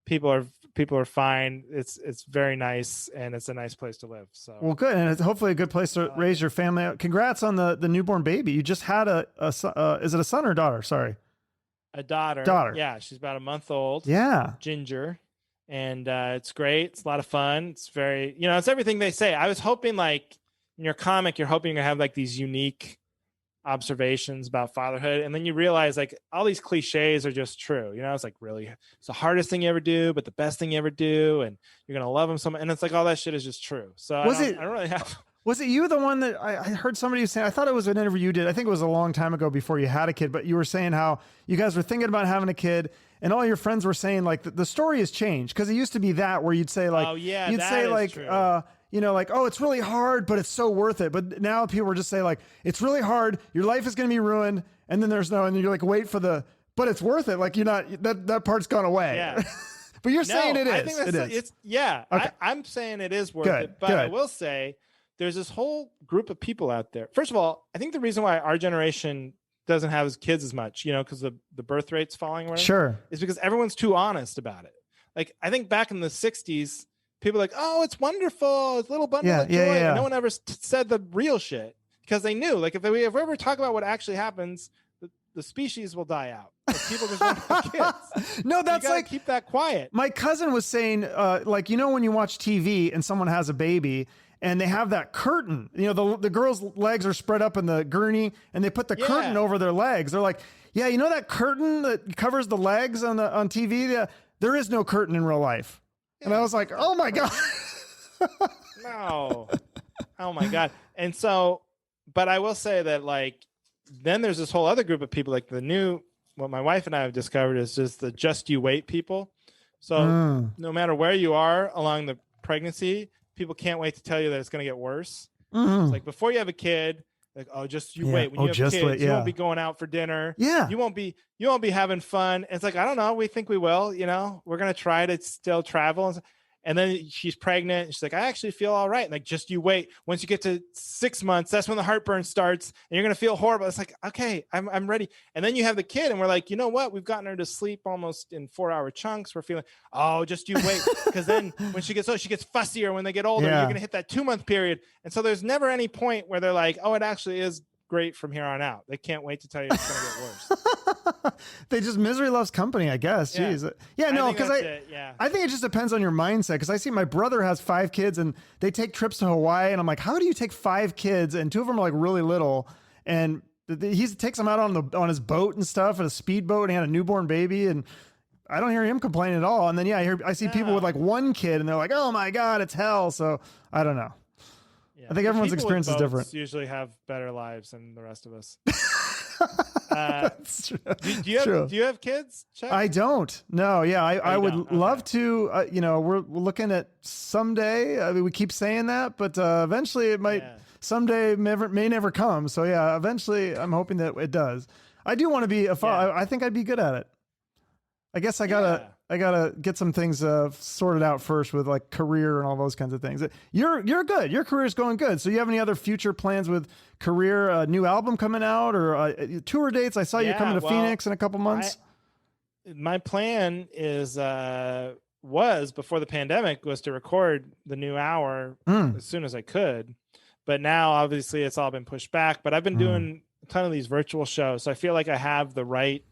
people are fine. It's very nice and it's a nice place to live. So good, and it's hopefully a good place to raise your family. Congrats on the newborn baby. You just had is it a son or a daughter? Sorry, a daughter. Yeah, she's about a month old. Yeah, Ginger, and it's great. It's a lot of fun. It's very it's everything they say. I was hoping like in your comic, you're hoping to have like these unique observations about fatherhood, and then you realize like all these cliches are just true. It's like really it's the hardest thing you ever do but the best thing you ever do, and you're gonna love them so much, and it's like all that shit is just true. So I don't really have Was it you, the one that I heard somebody saying? I thought it was an interview you did. I think it was a long time ago before you had a kid, but you were saying how you guys were thinking about having a kid, and all your friends were saying like the story has changed because it used to be that where you'd say like, Oh yeah, you'd that say is like, true. like, oh, it's really hard, but it's so worth it. But now people were just saying like, it's really hard, your life is going to be ruined, and then and you're like, wait for but it's worth it. Like you're not that part's gone away. Yeah. But you're saying it is. I think it's yeah. Okay. I'm saying it is worth Good, it, but good. I will say there's this whole group of people out there. First of all, I think the reason why our generation doesn't have kids as much, because the birth rate's falling, right? Sure. Is because everyone's too honest about it. Like I think back in the 60s, people were like, oh, it's wonderful, it's a little bundle of joy. Yeah. And no one ever said the real shit because they knew, like, if we ever talk about what actually happens, the species will die out. Like, people just want to have kids. No, that's you like, keep that quiet. My cousin was saying, like, when you watch TV and someone has a baby and they have that curtain, the girl's legs are spread up in the gurney and they put the curtain over their legs. They're like, yeah, that curtain that covers the legs on TV, there is no curtain in real life. And I was like, oh my God. No. Oh my God. And so, but I will say that, like, then there's this whole other group of people, like what my wife and I have discovered is just the just you wait people. So no matter where you are along the pregnancy, people can't wait to tell you that it's going to get worse. It's like before you have a kid, like, oh, just you wait. When you have kids, you won't be going out for dinner. Yeah. You won't be having fun. And it's like, I don't know. We think we will, we're going to try to still travel. And then she's pregnant. And she's like, I actually feel all right. And like, just you wait. Once you get to 6 months, that's when the heartburn starts and you're going to feel horrible. It's like, okay, I'm ready. And then you have the kid and we're like, you know what? We've gotten her to sleep almost in 4-hour chunks. We're feeling, oh, just you wait. Because then when she gets fussier when they get older, you're going to hit that 2-month period. And so there's never any point where they're like, oh, it actually is great from here on out. They can't wait to tell you it's going to get worse. They just, misery loves company, I guess. Yeah. Jeez. Yeah, no, because I think it just depends on your mindset. Because I see my brother has 5 kids and they take trips to Hawaii, and I'm like, how do you take 5 kids? And 2 of them are like really little, and he takes them out on his boat and stuff, at a speedboat, and he had a newborn baby, and I don't hear him complain at all. And then I see people with like 1 kid, and they're like, oh my God, it's hell. So I don't know. Yeah. I think everyone's experience is different. Usually have better lives than the rest of us. That's true. Do you have kids, Chuck? I don't. No. Yeah. I would love Okay. to, we're looking at someday. I mean, we keep saying that, but eventually it might, someday may never come. So yeah, eventually I'm hoping that it does. I do want to be a father. I think I'd be good at it. I guess I gotta get some things sorted out first with like career and all those kinds of things. You're good. Your career's going good. So you have any other future plans with career? New album coming out or tour dates? I saw you coming to Phoenix in a couple months. My plan is was before the pandemic was to record the new hour as soon as I could, but now obviously it's all been pushed back. But I've been doing a ton of these virtual shows, so I feel like I have the right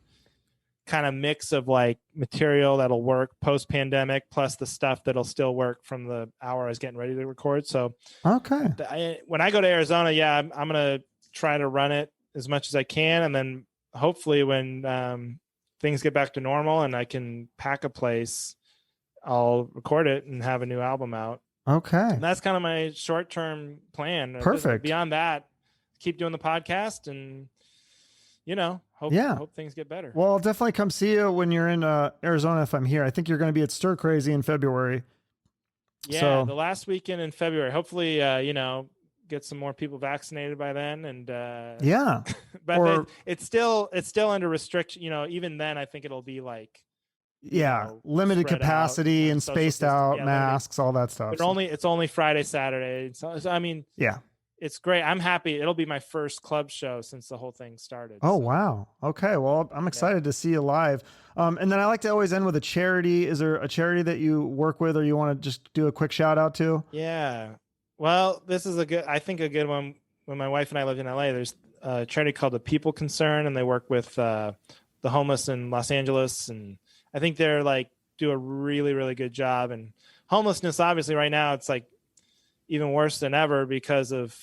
kind of mix of like material that'll work post pandemic plus the stuff that'll still work from the hour I was getting ready to record. So when I go to Arizona, I'm gonna try to run it as much as I can, and then hopefully when things get back to normal and I can pack a place, I'll record it and have a new album out. Okay, and that's kind of my short-term plan. Perfect. Beyond that, keep doing the podcast and hope things get better. Well, I'll definitely come see you when you're in Arizona if I'm here. I think you're going to be at Stir Crazy in February. Yeah, the last weekend in February. Hopefully, get some more people vaccinated by then. And but it's still under restriction. Even then, I think it'll be like limited capacity and spaced out, masks, all that stuff. But it's only Friday, Saturday. So I mean, it's great. I'm happy. It'll be my first club show since the whole thing started. Oh, wow. Okay. Well, I'm excited to see you live. And then I like to always end with a charity. Is there a charity that you work with or you want to just do a quick shout out to? Yeah. Well, this is a good one. When my wife and I lived in LA, there's a charity called the People Concern, and they work with the homeless in Los Angeles. And I think they're like do a really, really good job. And homelessness, obviously right now, it's like even worse than ever because of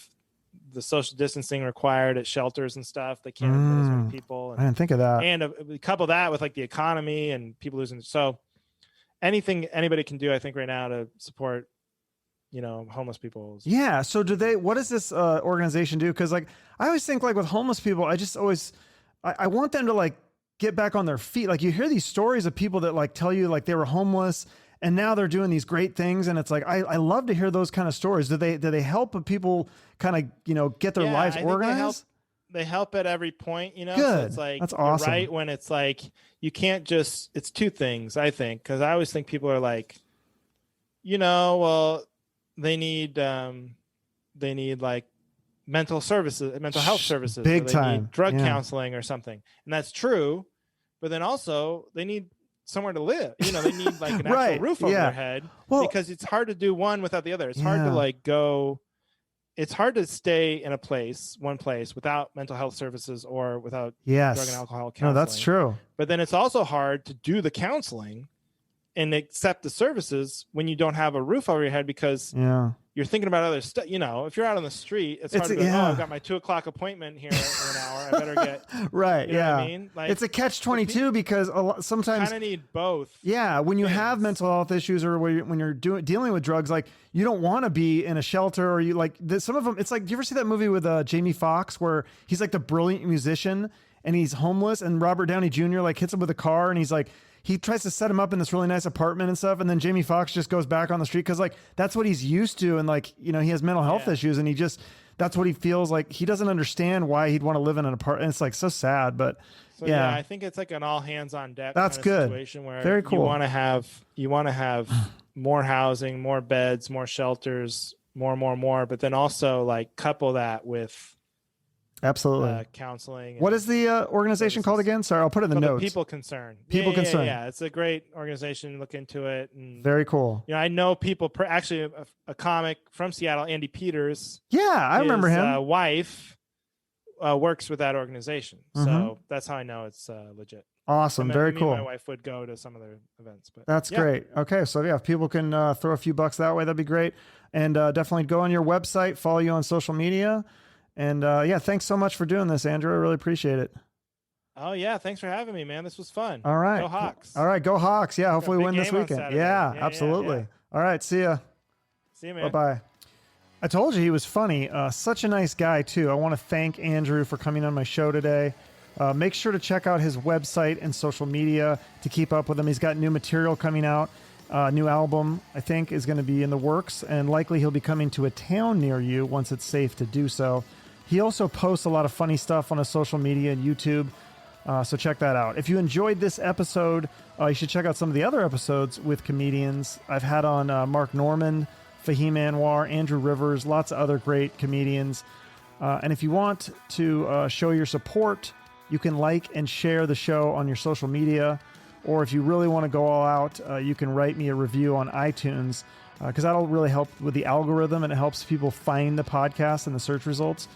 the social distancing required at shelters and stuff. They can't admit as many people. And, I didn't think of that. And we couple that with like the economy and people losing. So anything anybody can do, I think right now to support, homeless people's. Yeah. So what does this organization do? Because like I always think like with homeless people, I want them to like get back on their feet. Like you hear these stories of people that like tell you like they were homeless and now they're doing these great things. And it's like, I love to hear those kind of stories. Do they help people kind of, get their lives organized? They help at every point, Good. So it's like, that's awesome. Right. When it's like, you can't just, it's two things, I think. Cause I always think people are like, well, they need like mental health services, big or they time need drug counseling or something. And that's true. But then also they need somewhere to live. They need like an actual roof over their head, because it's hard to do one without the other. It's hard to like go. It's hard to stay in one place without mental health services or without drug and alcohol counseling. No, that's true. But then it's also hard to do the counseling and accept the services when you don't have a roof over your head, because you're thinking about other stuff. If you're out on the street, it's hard to go, I've got my 2:00 appointment here in an hour. I better get right. You know what I mean? Like, it's a catch-22 because sometimes kind of need both. Yeah, when you have mental health issues or when you're dealing with drugs, like you don't want to be in a shelter, or you like some of them. It's like, do you ever see that movie with Jamie Foxx where he's like the brilliant musician and he's homeless, and Robert Downey Jr. like hits him with a car, and he's like, he tries to set him up in this really nice apartment and stuff. And then Jamie Foxx just goes back on the street because like that's what he's used to. And like, he has mental health issues, and that's what he feels like. He doesn't understand why he'd want to live in an apartment. It's like so sad, but I think it's like an all hands on deck. That's kind of good. Situation where very cool. You want to have more housing, more beds, more shelters, more, but then also like couple that with absolutely counseling. What is the organization called again? Sorry, I'll put it in the notes. People Concern. People Concern. Yeah, it's a great organization. Look into it. And, very cool. I know people. Actually, a comic from Seattle, Andy Peters. Yeah, I remember him. Wife works with that organization, so that's how I know it's legit. Awesome, very cool. My wife would go to some of their events, but that's great. Okay, so if people can throw a few bucks that way, that'd be great. And definitely go on your website, follow you on social media. And thanks so much for doing this, Andrew. I really appreciate it. Oh yeah, thanks for having me, man. This was fun. All right, go Hawks. All right, go Hawks. Yeah, hopefully we win this weekend. Yeah, absolutely. Yeah. All right, see ya. See you, man. Bye. I told you he was funny. Such a nice guy too. I want to thank Andrew for coming on my show today. Make sure to check out his website and social media to keep up with him. He's got new material coming out. New album, I think, is going to be in the works, and likely he'll be coming to a town near you once it's safe to do so. He also posts a lot of funny stuff on his social media and YouTube, so check that out. If you enjoyed this episode, you should check out some of the other episodes with comedians. I've had on Mark Norman, Fahim Anwar, Andrew Rivers, lots of other great comedians. And if you want to show your support, you can like and share the show on your social media. Or if you really want to go all out, you can write me a review on iTunes, because that'll really help with the algorithm, and it helps people find the podcast in the search results.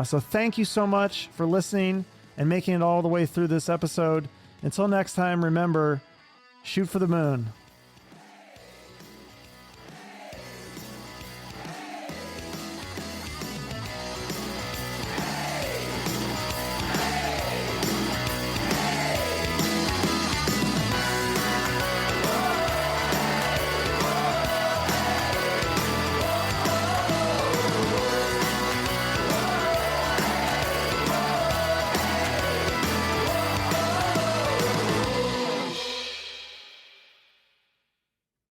So thank you so much for listening and making it all the way through this episode. Until next time, remember, shoot for the moon.